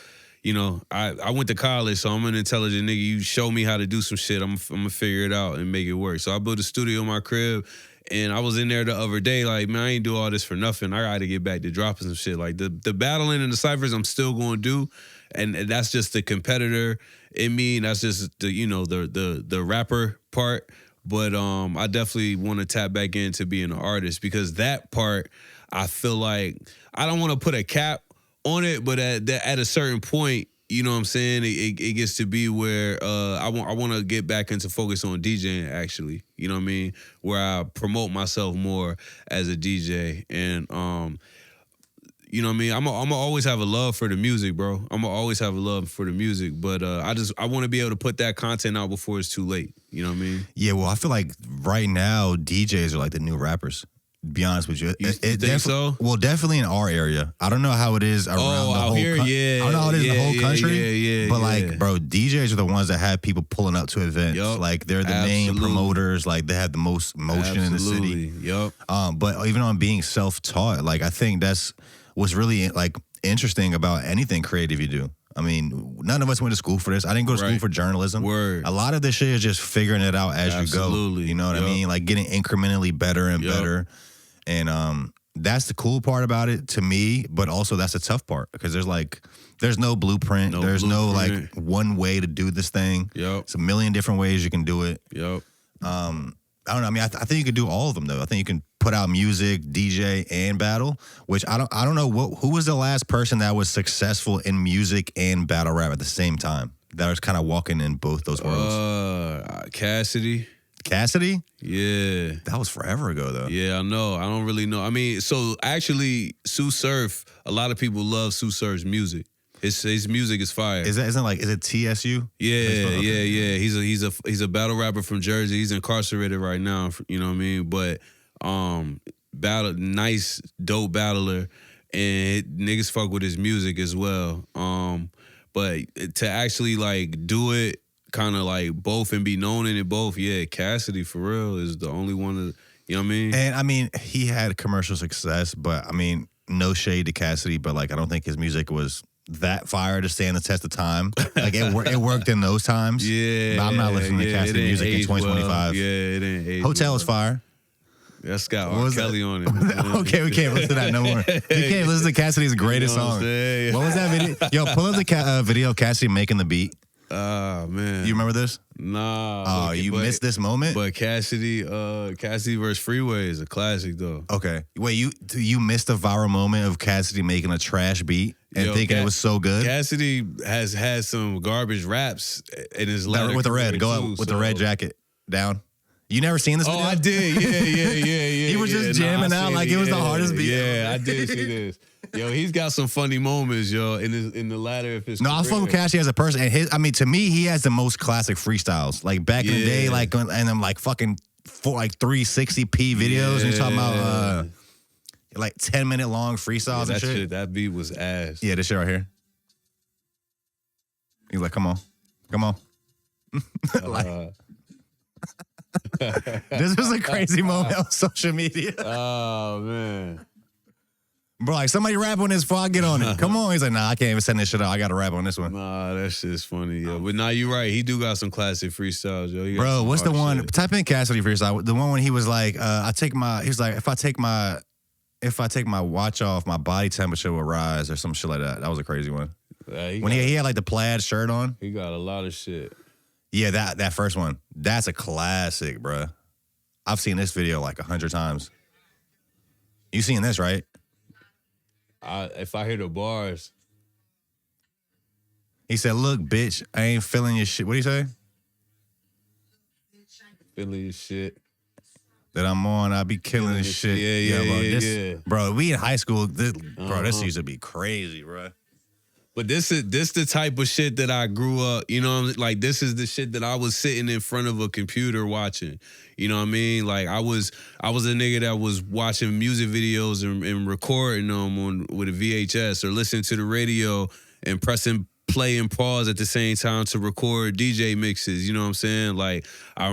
I went to college, so I'm an intelligent nigga. You show me how to do some shit, I'm gonna figure it out and make it work. So I built a studio in my crib, and I was in there the other day like, man, I ain't do all this for nothing. I gotta get back to dropping some shit. Like, the battling and the ciphers I'm still gonna do, and that's just the competitor in me. That's just the rapper part. But I definitely want to tap back into being an artist, because that part, I feel like I don't want to put a cap on it, but at a certain point, you know what I'm saying, it gets to be where I want to get back into focus on DJing, actually. You know what I mean? Where I promote myself more as a DJ. And you know what I mean? I'm gonna always have a love for the music, bro. I'm gonna always have a love for the music, but I want to be able to put that content out before it's too late. You know what I mean? Yeah, well, I feel like right now DJs are like the new rappers. Be honest with you. You think so? Well, definitely in our area. I don't know how it is around the whole here, I don't know how it is in the whole country. Yeah. But like, bro, DJs are the ones that have people pulling up to events. Yep. Like, they're the main promoters. Like, they have the most motion in the city. Yep. But even on being self-taught, like, I think that's what's really like interesting about anything creative you do. I mean, none of us went to school for this. I didn't go to school for journalism. Word. A lot of this shit is just figuring it out as you go. You know what I mean? Like, getting incrementally better and better. And that's the cool part about it to me, but also that's the tough part because there's no blueprint. There's no like one way to do this thing. Yep. It's a million different ways you can do it. Yep. I don't know. I mean, I think you can do all of them though. I think you can put out music, DJ, and battle. Which I don't know who was the last person that was successful in music and battle rap at the same time. That was kind of walking in both those worlds. Cassidy. Cassidy? Yeah. That was forever ago though. Yeah, I know. I don't really know. I mean, so actually, Sue Surf. A lot of people love Sue Surf's music. His music is fire. Is it TSU? Yeah. He's a battle rapper from Jersey. He's incarcerated right now. You know what I mean? But nice, dope battler, and niggas fuck with his music as well. But to actually like do it, kind of like both and be known in it both, yeah, Cassidy for real is the only one that, you know what I mean? And I mean, he had commercial success, but I mean, no shade to Cassidy, but like I don't think his music was that fire to stand the test of time. Like it worked in those times. Yeah. But I'm not listening to Cassidy music in 2025. Well. Yeah, it ain't age Hotel well. is fire. That's got R. Kelly on it. Okay, we can't listen to that no more. You can't listen to Cassidy's greatest song. What was that video? Yo, pull up the video of Cassidy making the beat. Oh, man. You remember this? Nah. Oh, you missed this moment? But Cassidy versus Freeway is a classic, though. Okay. Wait, you missed the viral moment of Cassidy making a trash beat and thinking it was so good? Cassidy has had some garbage raps in his letter. With the red. Go up with the red jacket. Down. You never seen this video? Oh, I did. Yeah. He was just jamming out like it was the hardest beat. Yeah, I did see this. Yo, he's got some funny moments, yo, in the ladder of his No, I fuck with Cassidy as a person. And to me, he has the most classic freestyles. Like back in the day, like and them like fucking 360p videos. And you're talking about like 10-minute long freestyles and shit. That beat was ass. Yeah, this shit right here. He's like, come on. This was a crazy moment on social media. Oh, man. Bro, like, somebody rap on this before I get on it. Come on. He's like, nah, I can't even send this shit out. I got to rap on this one. Nah, that shit's funny, yo. But nah, you're right. He do got some classic freestyles, yo. Bro, what's the one? Shit. Type in Cassidy freestyle. The one when he was like, he was like, if I take my watch off, my body temperature will rise or some shit like that. That was a crazy one. When he had like the plaid shirt on. He got a lot of shit. Yeah, that first one. That's a classic, bro. I've seen this video like 100 times. You seen this, right? If I hear the bars. He said, look, bitch, I ain't feeling your shit. What do you say? Feeling your shit. That I'm on, I be killing this shit. Yeah. Bro, we in high school, this used to be crazy, bro. But this the type of shit that I grew up, you know, like this is the shit that I was sitting in front of a computer watching. You know what I mean? Like I was a nigga that was watching music videos and recording them with a VHS or listening to the radio and pressing play and pause at the same time to record DJ mixes. You know what I'm saying? I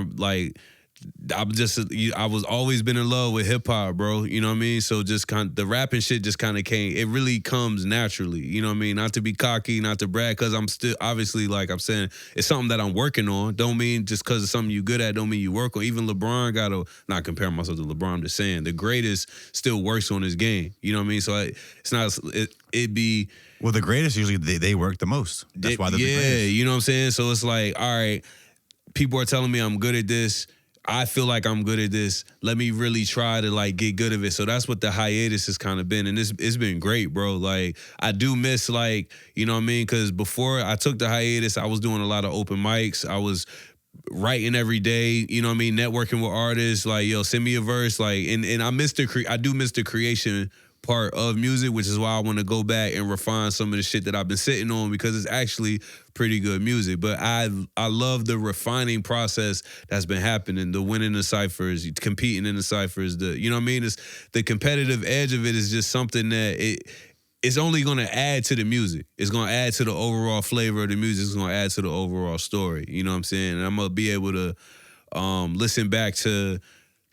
was always been in love with hip hop, bro. You know what I mean? So just the rapping shit just kind of came. It really comes naturally. You know what I mean? Not to be cocky, not to brag, because I'm still obviously, like I'm saying, it's something that I'm working on. Don't mean just because it's something you good at, don't mean you work on. Even LeBron gotta not compare myself to LeBron. I'm just saying the greatest still works on his game. You know what I mean? So it's not it be. Well, the greatest usually they work the most. That's why they're the greatest. Yeah, you know what I'm saying? So it's like, all right, people are telling me I'm good at this. I feel like I'm good at this. Let me really try to like get good at it. So that's what the hiatus has kind of been. And it's been great, bro. Like I do miss like, you know what I mean? Cause before I took the hiatus, I was doing a lot of open mics. I was writing every day, you know what I mean? Networking with artists, like, yo, send me a verse. Like, and I do miss the creation part of music, which is why I want to go back and refine some of the shit that I've been sitting on because it's actually pretty good music. But I love the refining process that's been happening, the winning the ciphers, competing in the ciphers, you know what I mean? It's the competitive edge of it is just something that it's only going to add to the music. It's going to add to the overall flavor of the music. It's going to add to the overall story. You know what I'm saying? And I'm going to be able to listen back to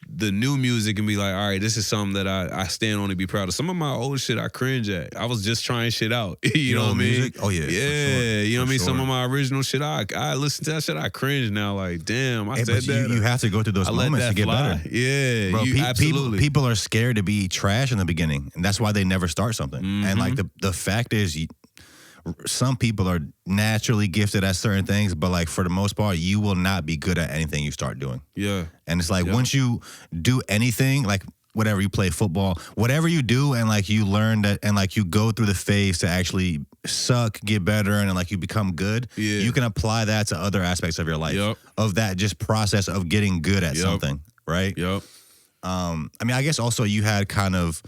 the new music and be like, all right, this is something that I stand on and be proud of. Some of my old shit I cringe at. I was just trying shit out. You know what I mean? Music? Oh, yeah. Yeah. You know what I mean? Sure. Some of my original shit, I listen to that shit, I cringe now. Like, damn, I said that. You have to go through those moments to get better. Yeah. Bro, absolutely. People are scared to be trash in the beginning, and that's why they never start something. Mm-hmm. And like the fact is, some people are naturally gifted at certain things, but like for the most part, you will not be good at anything you start doing. Yeah. And it's like once you do anything, like whatever, you play football, whatever you do, and like you learn that, and like you go through the phase to actually suck, get better, and like you become good, you can apply that to other aspects of your life, of that just process of getting good at something, right? I mean, I guess also you had kind of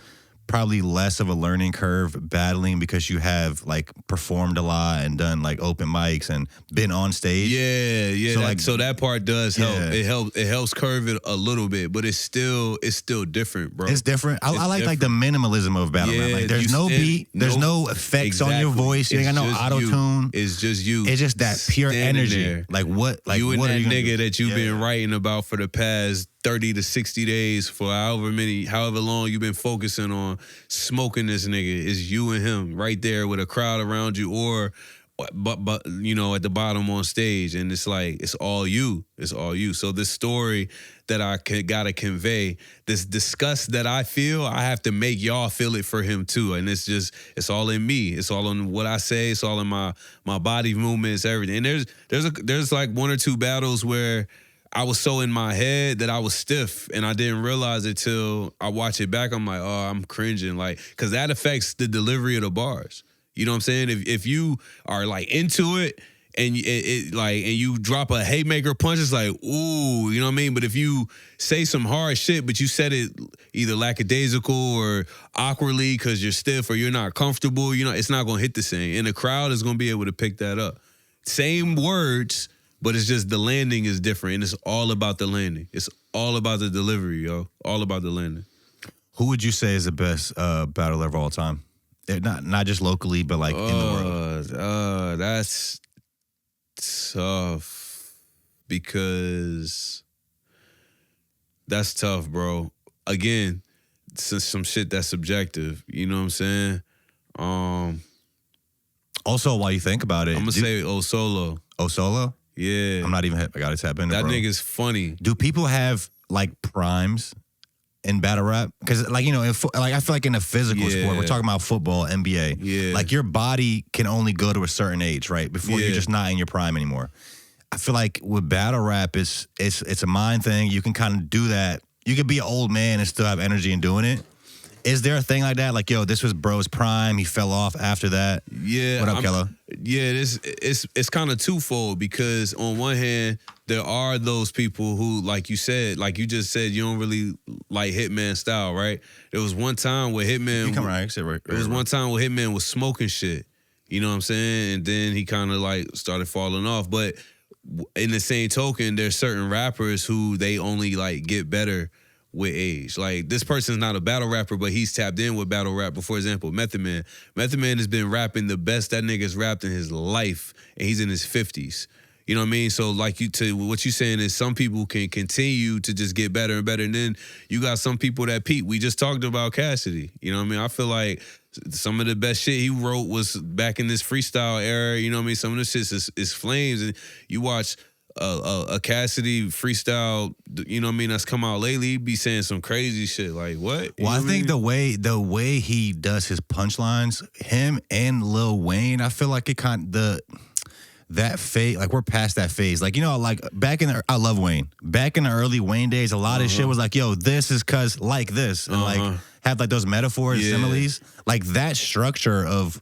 probably less of a learning curve battling because you have like performed a lot and done like open mics and been on stage. Yeah. So that part does help. It helps curve it a little bit, but it's still different, bro. It's different. I like the minimalism of battle rap. Like there's no beat, there's no effects on your voice. You ain't got no auto tune. It's just you. It's just that pure energy. There. Like what? Like you and what that you nigga that you've been writing about for the past 30 to 60 days for however long you've been focusing on smoking this nigga is you and him right there with a crowd around you, or but you know, at the bottom on stage, and it's like it's all you. So this story that I gotta convey, this disgust that I feel, I have to make y'all feel it for him too. And it's all in me. It's all in what I say. It's all in my body movements, everything. And there's like one or two battles where I was so in my head that I was stiff, and I didn't realize it till I watch it back. I'm like, oh, I'm cringing, like, because that affects the delivery of the bars. You know what I'm saying? If you are like into it and and you drop a haymaker punch, it's like, ooh, you know what I mean? But if you say some hard shit, but you said it either lackadaisical or awkwardly because you're stiff or you're not comfortable, you know, it's not gonna hit the same, and the crowd is gonna be able to pick that up. Same words, but it's just the landing is different, and it's all about the landing. It's all about the delivery, yo. All about the landing. Who would you say is the best battler of all time? Not just locally, but like in the world. That's tough because that's tough, bro. Again, some shit that's subjective. You know what I'm saying? Also, while you think about it, I'm gonna say Solo. Solo? Yeah. I'm not even hip. I gotta tap in. That nigga's funny. Do people have like primes in battle rap? Because like, you know, I feel like in a physical sport, we're talking about football, NBA. Yeah. Like your body can only go to a certain age, right? Before you're just not in your prime anymore. I feel like with battle rap, it's a mind thing. You can kind of do that. You could be an old man and still have energy in doing it. Is there a thing like that? Like, yo, this was bro's prime. He fell off after that. Yeah. What up, Kella? Yeah, it's kind of twofold, because on one hand, there are those people who, like you said, like you just said, you don't really like Hitman style, right? There was one time where Hitman... There was one time where Hitman was smoking shit. You know what I'm saying? And then he kind of like started falling off. But in the same token, there's certain rappers who they only like get better with age. Like, this person's not a battle rapper, but he's tapped in with battle rap. But for example, Method Man. Method Man has been rapping the best that nigga's rapped in his life, and he's in his 50s. You know what I mean? So like what you saying is some people can continue to just get better and better, and then you got some people that peak. We just talked about Cassidy. You know what I mean? I feel like some of the best shit he wrote was back in this freestyle era. You know what I mean? Some of the shit is flames, and you watch a Cassidy freestyle, you know what I mean, that's come out lately, he be saying some crazy shit. Like, what? Well, I think the way he does his punchlines, him and Lil Wayne, I feel like it that phase, like we're past that phase. Like, you know, like I love Wayne. Back in the early Wayne days, a lot of shit was like, yo, this is cause like this. And like have like those metaphors, similes. Like that structure of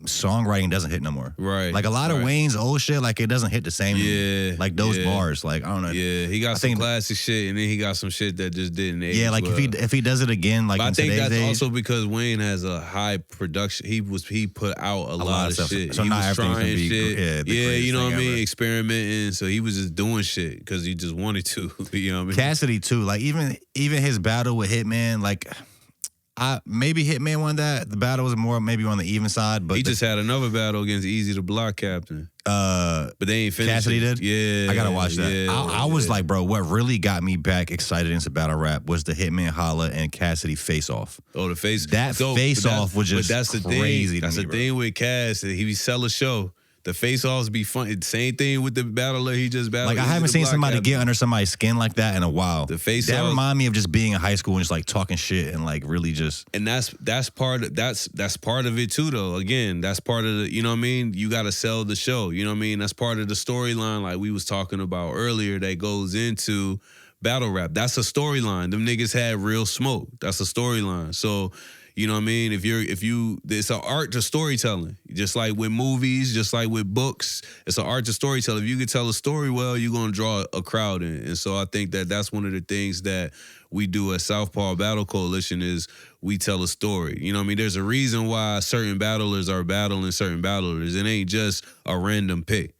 songwriting doesn't hit no more. Right. Like a lot of Wayne's old shit, like it doesn't hit the same. Yeah. Like those bars. Like, I don't know. Yeah. He got some classic shit, and then he got some shit that just didn't age. Yeah, like if he does it again, like but in I think today's that's days, also because Wayne has a high production. He put out a lot of stuff. So he not was trying shit. Yeah, you know what I mean? Ever. Experimenting. So he was just doing shit because he just wanted to. You know what I mean? Cassidy too. Like even his battle with Hitman, like maybe Hitman won that. The battle was more maybe on the even side, but he just had another battle against Easy the Block Captain. But they ain't finished. Cassidy did? Yeah. I gotta watch that. Yeah, I was like, bro, what really got me back excited into battle rap was the Hitman Holla and Cassidy face off. Oh, the face. That face off was just crazy. That's the thing with Cass. He sell a show. The face-offs be fun. Same thing with the battler he just battled. Like, I haven't seen somebody get under somebody's skin like that in a while. The face-offs. That remind me of just being in high school and just like talking shit and like really just. And that's part of it too, though. Again, that's part of the, you know what I mean? You got to sell the show. You know what I mean? That's part of the storyline like we was talking about earlier that goes into battle rap. That's a storyline. Them niggas had real smoke. That's a storyline. So, you know what I mean? If you, it's an art to storytelling. Just like with movies, just like with books, it's an art to storytelling. If you can tell a story well, you're gonna draw a crowd in. And so I think that that's one of the things that we do at Southpaw Battle Coalition is we tell a story. You know what I mean? There's a reason why certain battlers are battling certain battlers. It ain't just a random pick.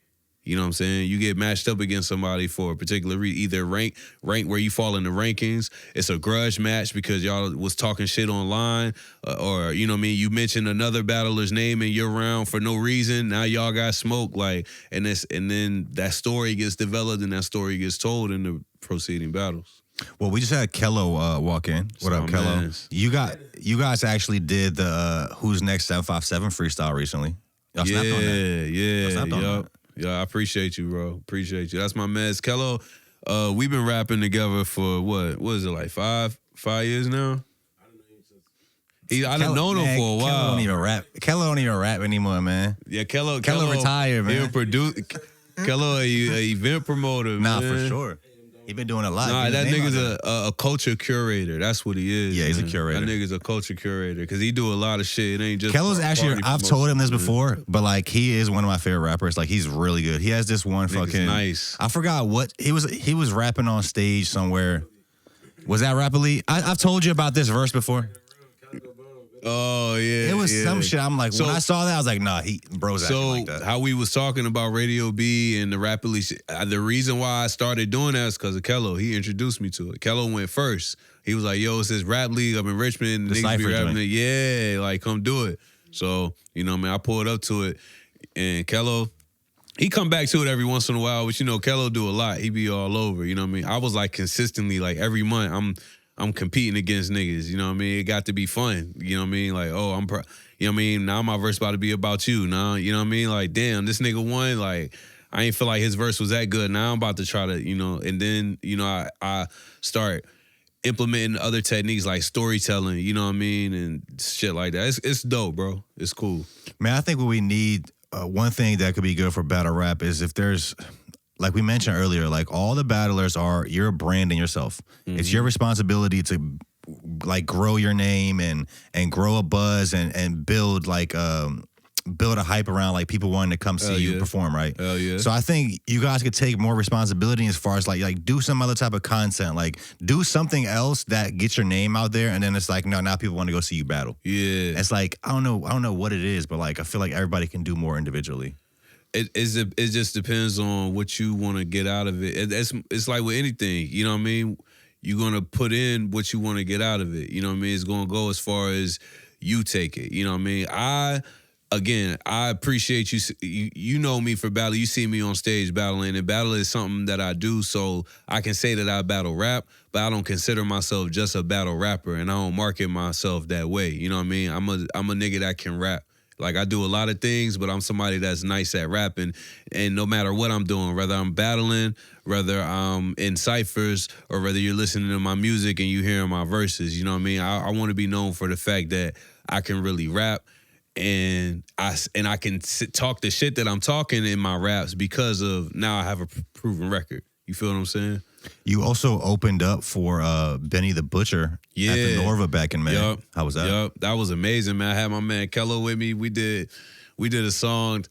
You know what I'm saying? You get matched up against somebody for a particular reason, either rank where you fall in the rankings. It's a grudge match because y'all was talking shit online, or you know what I mean. You mentioned another battler's name in your round for no reason. Now y'all got smoked, like, and then that story gets developed and that story gets told in the proceeding battles. Well, we just had Kello walk in. What up, Kello? You guys actually did the Who's Next 757 freestyle recently. Y'all snapped on that. Y'all snapped on that. Yeah, I appreciate you, bro. Appreciate you. That's my man. Kello, we've been rapping together for what is it, like five years now? I done known him for a while. Kello don't even rap. Kello don't even rap anymore, man. Yeah, Kello retired, man. Kello, a event promoter, nah, man. For sure. He been doing a lot. Nah, that nigga's a culture curator. That's what he is. Yeah, he's man. a curator. That nigga's a culture curator because he do a lot of shit. It ain't just Kello's actually. I've told him this before, but like he is one of my favorite rappers. Like he's really good. He has this one fucking nice. I forgot what he was. He was rapping on stage somewhere. Was that Rapidly? I've told you about this verse before. Oh yeah, it was some shit. I'm like, when I saw that, I was like, nah, bro's acting like that. How we was talking about Radio B and the Rapidly shit, the reason why I started doing that is because of Kello. He introduced me to it. Kello went first. He was like, yo, it's this rap league up in Richmond. The Niggas be rapping it. joint. Yeah, like come do it. So, you know what I mean? I pulled up to it. And Kello, he come back to it every once in a while, but you know, Kello do a lot. He be all over, you know what I mean? I was like consistently, like every month, I'm competing against niggas, you know what I mean? It got to be fun, you know what I mean? Like, oh, you know what I mean? Now my verse about to be about you. Now, you know what I mean? Like, damn, this nigga won. Like, I ain't feel like his verse was that good. Now I'm about to try to, you know, and then, you know, I start implementing other techniques like storytelling, you know what I mean? And shit like that. It's dope, bro. It's cool. Man, I think what we need, one thing that could be good for battle rap is if there's, like we mentioned earlier, like all the battlers you're branding yourself. Mm-hmm. It's your responsibility to like grow your name and grow a buzz and build like build a hype around like people wanting to come see you perform, right? Hell yeah. So I think you guys could take more responsibility as far as like do some other type of content, like do something else that gets your name out there, and then it's like, no, now people want to go see you battle. Yeah. It's like I don't know what it is, but like I feel like everybody can do more individually. It just depends on what you want to get out of it. It's like with anything, you know what I mean? You're going to put in what you want to get out of it. You know what I mean? It's going to go as far as you take it. You know what I mean? I appreciate you. You know me for battle. You see me on stage battling, and battle is something that I do, so I can say that I battle rap, but I don't consider myself just a battle rapper, and I don't market myself that way. You know what I mean? I'm a nigga that can rap. Like, I do a lot of things, but I'm somebody that's nice at rapping. And no matter what I'm doing, whether I'm battling, whether I'm in ciphers, or whether you're listening to my music and you hearing my verses, you know what I mean? I want to be known for the fact that I can really rap, and I can talk the shit that I'm talking in my raps because of now I have a proven record. You feel what I'm saying? You also opened up for Benny the Butcher at the Norfolk back in May. Yep. How was that? Yep. That was amazing, man. I had my man Kello with me. We did a song.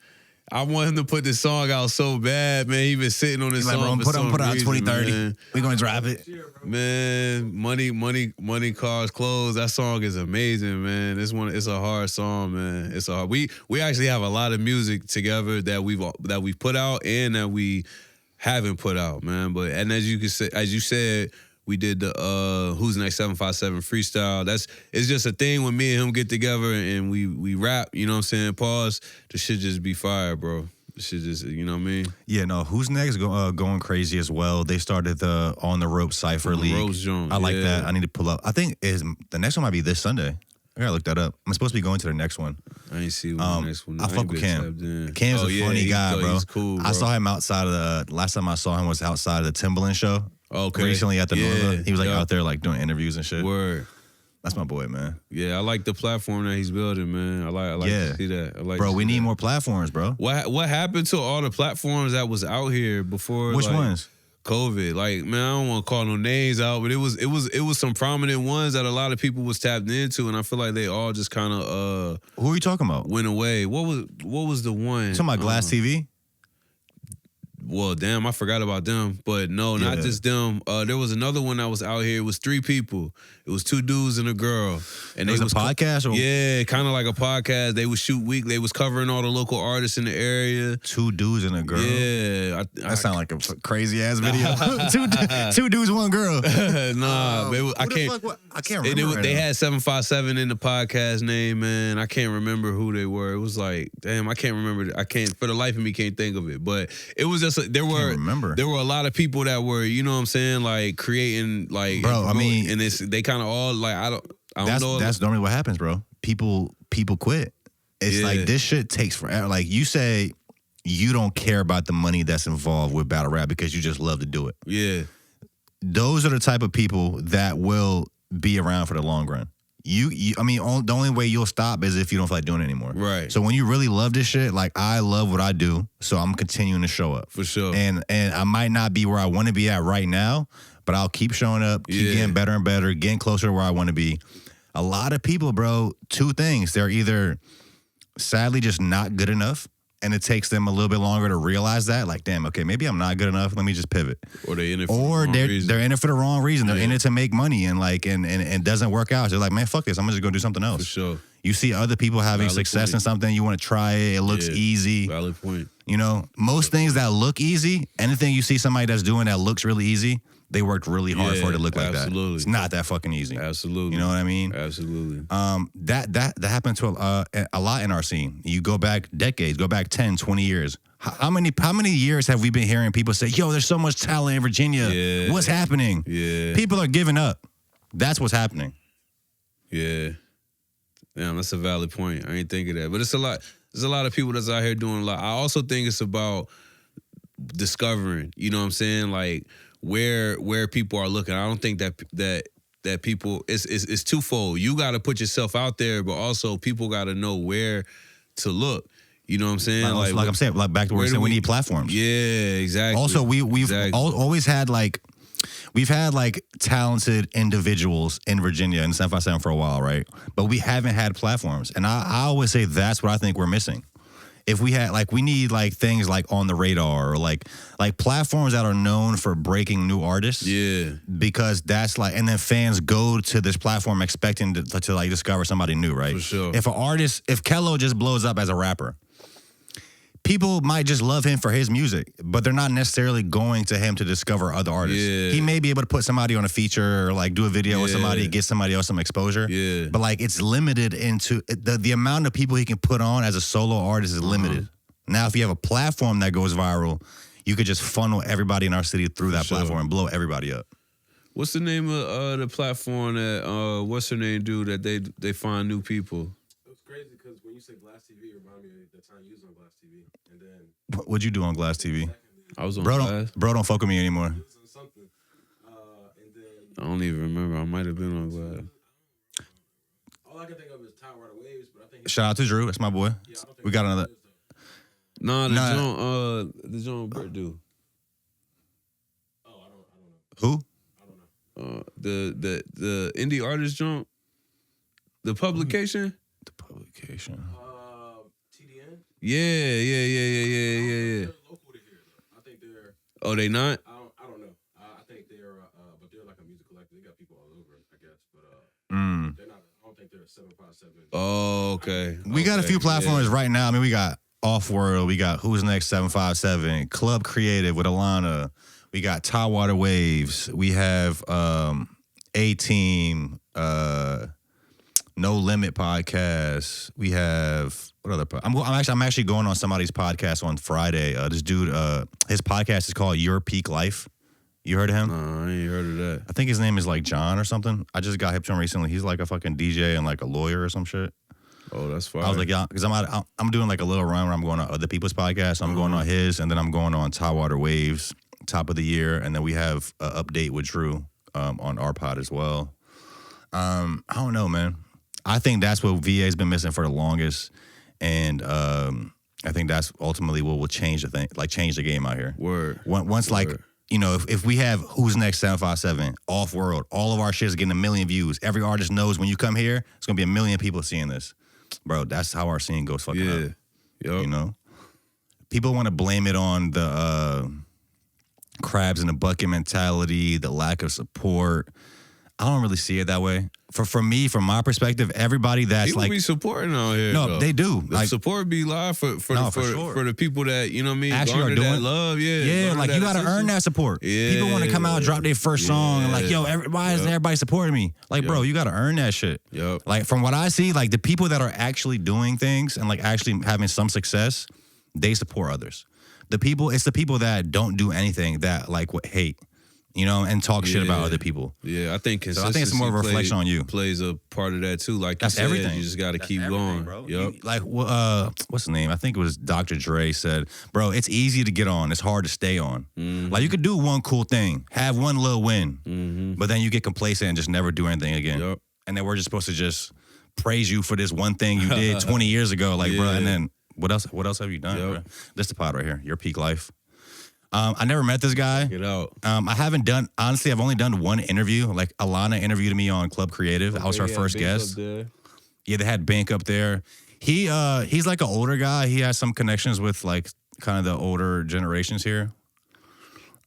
I want him to put this song out so bad, man. He been sitting on this song for some reason, put out 2030. We're going to drop it. Man, money, cars, clothes. That song is amazing, man. It's a hard song, man. It's a hard. We actually have a lot of music together that we've put out and that we haven't put out, man. But as you said, We did the Who's Next 757 freestyle. It's just a thing when me and him get together and we rap, you know what I'm saying? Pause. The shit just be fire, bro. The shit just, you know what I mean? Yeah, no, Who's Next going crazy as well. They started the On the Rope Cypher League. Ropes joint, I like that. I need to pull up. I think the next one might be this Sunday. I gotta look that up. I'm supposed to be going to the next one. I ain't see the next one. I fuck with Cam. Cam's a funny guy, bro. He's cool, bro. I saw him outside of the last time I saw him was outside of the Timberland show. Okay. Recently at the Norfolk. He was like out there like doing interviews and shit. Word. That's my boy, man. Yeah, I like the platform that he's building, man. I like to see that. I like bro, we need more platforms, bro. What happened to all the platforms that was out here before? Which ones? COVID. Like, man, I don't want to call no names out, but it was some prominent ones that a lot of people was tapped into, and I feel like they all just kind of who are you talking about? Went away. What was the one? You talking about Glass TV? Well, damn, I forgot about them. But no, not just them. There was another one that was out here. It was 3 people. It was 2 dudes and a girl. And it was a podcast? Yeah, kind of like a podcast. They would shoot week. They was covering all the local artists in the area. 2 dudes and a girl? Yeah. That sound like a crazy-ass video. two dudes, 1 girl. Nah, I can't remember. They had 757 in the podcast name, man. I can't remember who they were. It was like, damn, I can't remember. For the life of me, can't think of it. But it was just, there were a lot of people that were, you know what I'm saying, like creating, like, bro, I mean, and they kind of all like, I don't know. That's normally what happens, bro. People quit. It's like this shit takes forever. Like you say, you don't care about the money that's involved with battle rap because you just love to do it. Yeah. Those are the type of people that will be around for the long run. I mean, the only way you'll stop is if you don't feel like doing it anymore. Right. So when you really love this shit, like I love what I do, so I'm continuing to show up. For sure. And I might not be where I want to be at right now, but I'll keep showing up, keep getting better and better, getting closer to where I want to be. A lot of people, bro, 2 things. They're either sadly just not good enough, and it takes them a little bit longer to realize that. Like, damn, okay, maybe I'm not good enough. Let me just pivot. Or they're in it for they're in it for the wrong reason. They're in it to make money, and like and it doesn't work out. So they're like, man, fuck this. I'm just gonna do something else. For sure. You see other people having success in something, you want to try it. It looks easy. Valid point. You know, most things that look easy, anything you see somebody that's doing that looks really easy, they worked really hard for it to look like that. It's not that fucking easy. Absolutely. You know what I mean? Absolutely. That happened to a lot in our scene. You go back decades, go back 10, 20 years. How many years have we been hearing people say, yo, there's so much talent in Virginia. Yeah. What's happening? Yeah. People are giving up. That's what's happening. Yeah. Damn, that's a valid point. I ain't think of that. But it's a lot. There's a lot of people that's out here doing a lot. I also think it's about discovering, you know what I'm saying? Like where people are looking. I don't think that people, it's twofold. You got to put yourself out there, but also people got to know where to look. You know what I'm saying? Like I'm saying, like back to where we're saying we need platforms. Yeah, exactly. Also, we've always had we've had talented individuals in Virginia and 757 for a while, right? But we haven't had platforms. And I always say that's what I think we're missing. If we had we need things like On the Radar or like platforms that are known for breaking new artists. Yeah. Because that's and then fans go to this platform expecting to discover somebody new, right? For sure. If Kello just blows up as a rapper, people might just love him for his music, but they're not necessarily going to him to discover other artists. Yeah. He may be able to put somebody on a feature or do a video with somebody, get somebody else some exposure. Yeah. But it's limited into the amount of people he can put on as a solo artist is limited. Now, if you have a platform that goes viral, you could just funnel everybody in our city through that platform and blow everybody up. What's the name of the platform that what's her name do that they find new people? It's crazy because when you say Glass TV, it reminded me of the time you was on Glass TV, and then What'd you do on Glass TV? I was on Glass. Bro, don't fuck with me anymore. and then I don't even remember. I might have been on Glass. all I can think of is Tower Right Waves, but I think Shout out to Drew. That's my boy. We got another. Nah, the John Britt do. I don't know. Who? I don't know. The indie artist John, the publication. The publication. TDN. Yeah. They're local to here. I think they're. Oh, they not? I don't know. I think they're, but they're like a music collective. They got people all over, I guess, but they're not. I don't think they're a 757. Oh, okay. We got a few platforms right now. I mean, we got Off World. We got Who's Next 757. Club Creative with Alana. We got Tidewater Waves. We have A-Team. No Limit podcast. We have what other? I'm actually going on somebody's podcast on Friday. This dude, his podcast is called Your Peak Life. You heard of him? No, I ain't heard of that. I think his name is like John or something. I just got hip to him recently. He's like a fucking DJ and like a lawyer or some shit. Oh, that's fine. I was like, yeah, because I'm doing like a little run where I'm going on other people's podcasts. I'm going on his, and then I'm going on Tidewater Waves, top of the year, and then we have an update with Drew on our pod as well. I don't know, man. I think that's what VA's been missing for the longest, and I think that's ultimately what will change the thing, like change the game out here. Word. Once like, you know, if we have Who's Next 757, Off World, all of our shit is getting 1 million views. Every artist knows when you come here, it's gonna be 1 million people seeing this. Bro, that's how our scene goes fucking up. Yep. You know? People want to blame it on the crabs in the bucket mentality, the lack of support. I don't really see it that way. For me, from my perspective, everybody that's people like be supporting out here. no, though. they do. The Like support be live for sure. the people that, you know what I mean, actually are garner doing that love. like you got to earn that support. People want to come out, drop their first song, and like, yo, why isn't everybody supporting me? Like, bro, you got to earn that shit. Yep. Like from what I see, like the people that are actually doing things and like actually having some success, they support others. It's the people that don't do anything that like hate. You know, and talk shit about other people. Yeah, I think consistency. So I think it's more of a reflection on you. Plays a part of that too. Like that's you said, everything. You just got to keep going, bro. Yep. Like, what's the name? I think it was Dr. Dre said, bro, it's easy to get on. It's hard to stay on. Mm-hmm. Like, you could do one cool thing, have one little win, but then you get complacent and just never do anything again. Yep. And then we're just supposed to just praise you for this one thing you did 20 years ago. Like, bro, and then what else have you done, bro? This the pod right here, Your Peak Life. I never met this guy. Get out. I haven't done, honestly, I've only done one interview. Like, Alana interviewed me on Club Creative. I was her first guest. Yeah, they had Bank up there. He's like an older guy. He has some connections with like kind of the older generations here.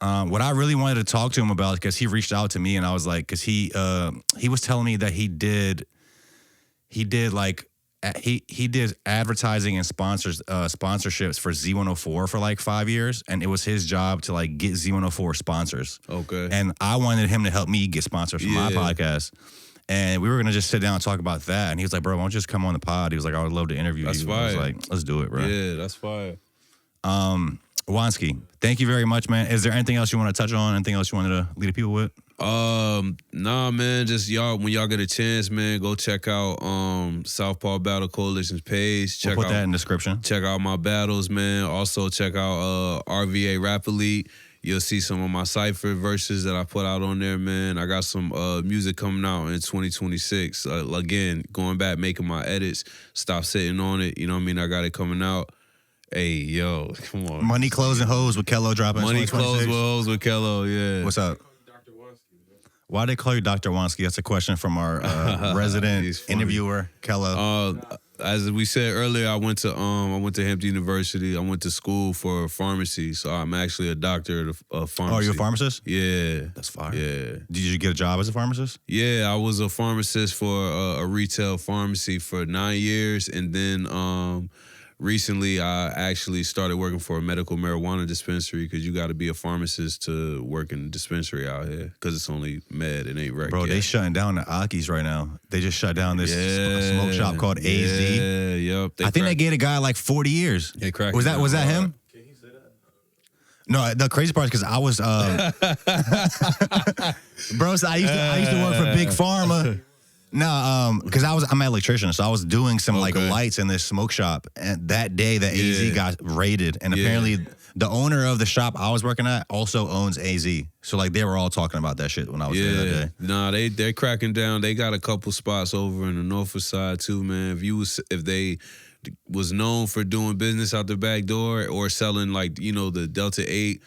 What I really wanted to talk to him about, because he reached out to me and I was like, because he was telling me that he did advertising and sponsorships for Z104 for like 5 years, and it was his job to like get Z104 sponsors. Okay. And I wanted him to help me get sponsors for my podcast. And we were gonna just sit down and talk about that. And he was like, bro, why don't you just come on the pod? He was like, I would love to interview you. Fire. I was like, let's do it, bro. Yeah, that's fire. Juanski, thank you very much, man. Is there anything else you want to touch on? Anything else you wanted to lead the people with? Nah, man, just when y'all get a chance, man, go check out Southpaw Battle Coalition's page. We'll put that in the description. Check out my battles, man. Also check out RVA Rap Elite. You'll see some of my Cypher verses that I put out on there, man. I got some music coming out in 2026. Again, going back, making my edits. Stop sitting on it. You know what I mean? I got it coming out. Hey, yo, come on. Money, Clothes, and Hoes with Kello dropping. Money, Clothes, and Hoes with Kello, yeah. What's up? Why they call you Dr. Juanski? That's a question from our resident interviewer, Kello. As we said earlier, I went to Hampton University. I went to school for pharmacy, so I'm actually a doctor of pharmacy. Oh, you're a pharmacist? Yeah. That's fire. Yeah. Did you get a job as a pharmacist? Yeah, I was a pharmacist for a retail pharmacy for 9 years, and then recently I actually started working for a medical marijuana dispensary, because you got to be a pharmacist to work in a dispensary out here, because it's only med, it ain't rec. Bro, yet. they shutting down the Akis right now. They just shut down this smoke shop called AZ. Yeah, yep. I think they gave a guy like 40 years. They cracked. Was that him? Can he say that? No, the crazy part is because I was, bro. So I used to work for Big Pharma. No, because I'm an electrician, so I was doing some like lights in this smoke shop, and that day the AZ got raided, and apparently the owner of the shop I was working at also owns AZ. So like they were all talking about that shit when I was there that day. Nah, they're cracking down. They got a couple spots over in the Norfolk side too, man. If they was known for doing business out the back door or selling like, you know, the Delta 8.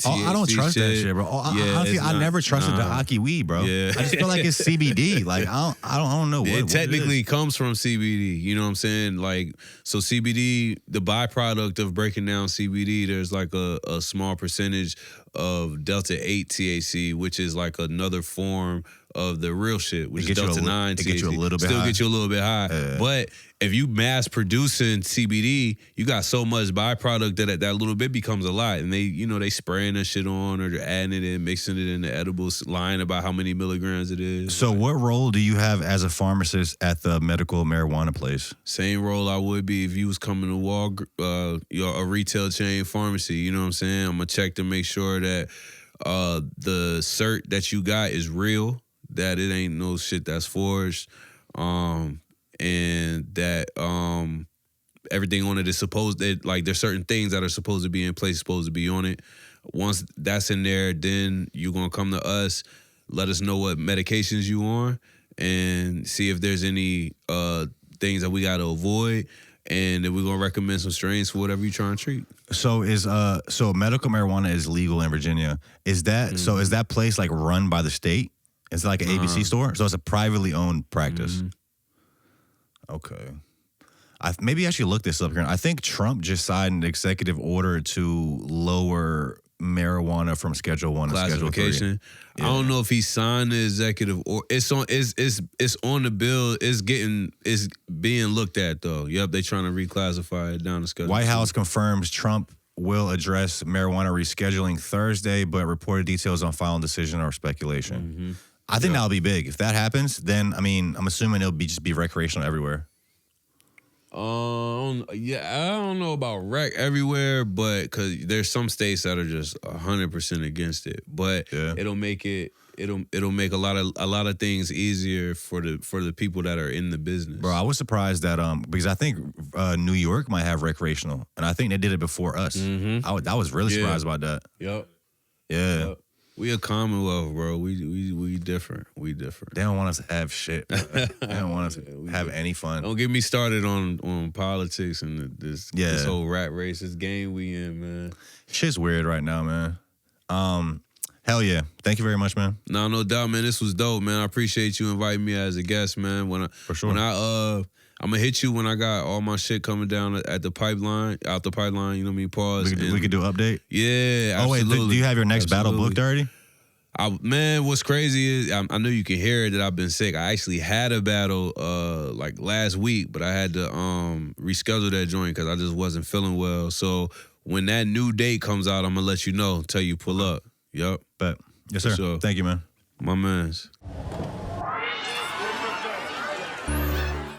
I don't trust that shit, bro. Honestly, I never trusted the Aki weed, bro. Yeah. I just feel like it's CBD. Like I don't know what it technically it is. comes from CBD. You know what I'm saying? Like, so CBD, the byproduct of breaking down CBD, there's like a small percentage of Delta 8 THC, which is like another form of the real shit, which is It Delta 9 it gets you a THC. little bit Still high. get you a little bit high. But if you mass producing CBD, you got so much byproduct that little bit becomes a lot. And they spraying that shit on, or they're adding it in, mixing it in the edibles, lying about how many milligrams it is. So what role do you have as a pharmacist at the medical marijuana place? Same role I would be if you was coming to a retail chain pharmacy. You know what I'm saying? I'm gonna check to make sure that the cert that you got is real, that it ain't no shit that's forged, and that everything on it is supposed that, like, there's certain things that are supposed to be in place, supposed to be on it. Once that's in there, then you're gonna come to us, let us know what medications you on, and see if there's any things that we gotta avoid, and then we're gonna recommend some strains for whatever you're trying to treat. So so medical marijuana is legal in Virginia. Is that so? Is that place like run by the state? It's like an ABC store, so it's a privately owned practice. Okay, maybe I should look this up here. I think Trump just signed an executive order to lower marijuana from Schedule 1 to Schedule 3. Classification. I don't know if he signed the executive or it's on the bill. It's being looked at though. Yep, they trying to reclassify it down to Schedule. White 2. House confirms Trump will address marijuana rescheduling Thursday, but reported details on final decision or speculation. I think that'll be big. If that happens, then I'm assuming it'll just be recreational everywhere. I don't know about rec everywhere, but because there's some states that are just 100% against it. But it'll make a lot of things easier for the people that are in the business. Bro, I was surprised that because I think New York might have recreational, and I think they did it before us. I was really surprised about that. Yep. Yeah. Yep. We a Commonwealth, bro. We different. We different. They don't want us to have shit. Bro. They don't want us to have any fun. Don't get me started on politics and this whole rat race, this game we in, man. Shit's weird right now, man. Hell yeah. Thank you very much, man. No doubt, man. This was dope, man. I appreciate you inviting me as a guest, man. For sure. I'm gonna hit you when I got all my shit coming down out the pipeline, you know what I mean? Pause. We could do an update? Yeah, absolutely. Oh, wait, do you have your next battle booked already? Man, what's crazy is I know you can hear it that I've been sick. I actually had a battle like last week, but I had to reschedule that joint because I just wasn't feeling well. So when that new date comes out, I'm gonna let you know, tell you pull up. Yup. But yes, sir. Sure. Thank you, man. My mans.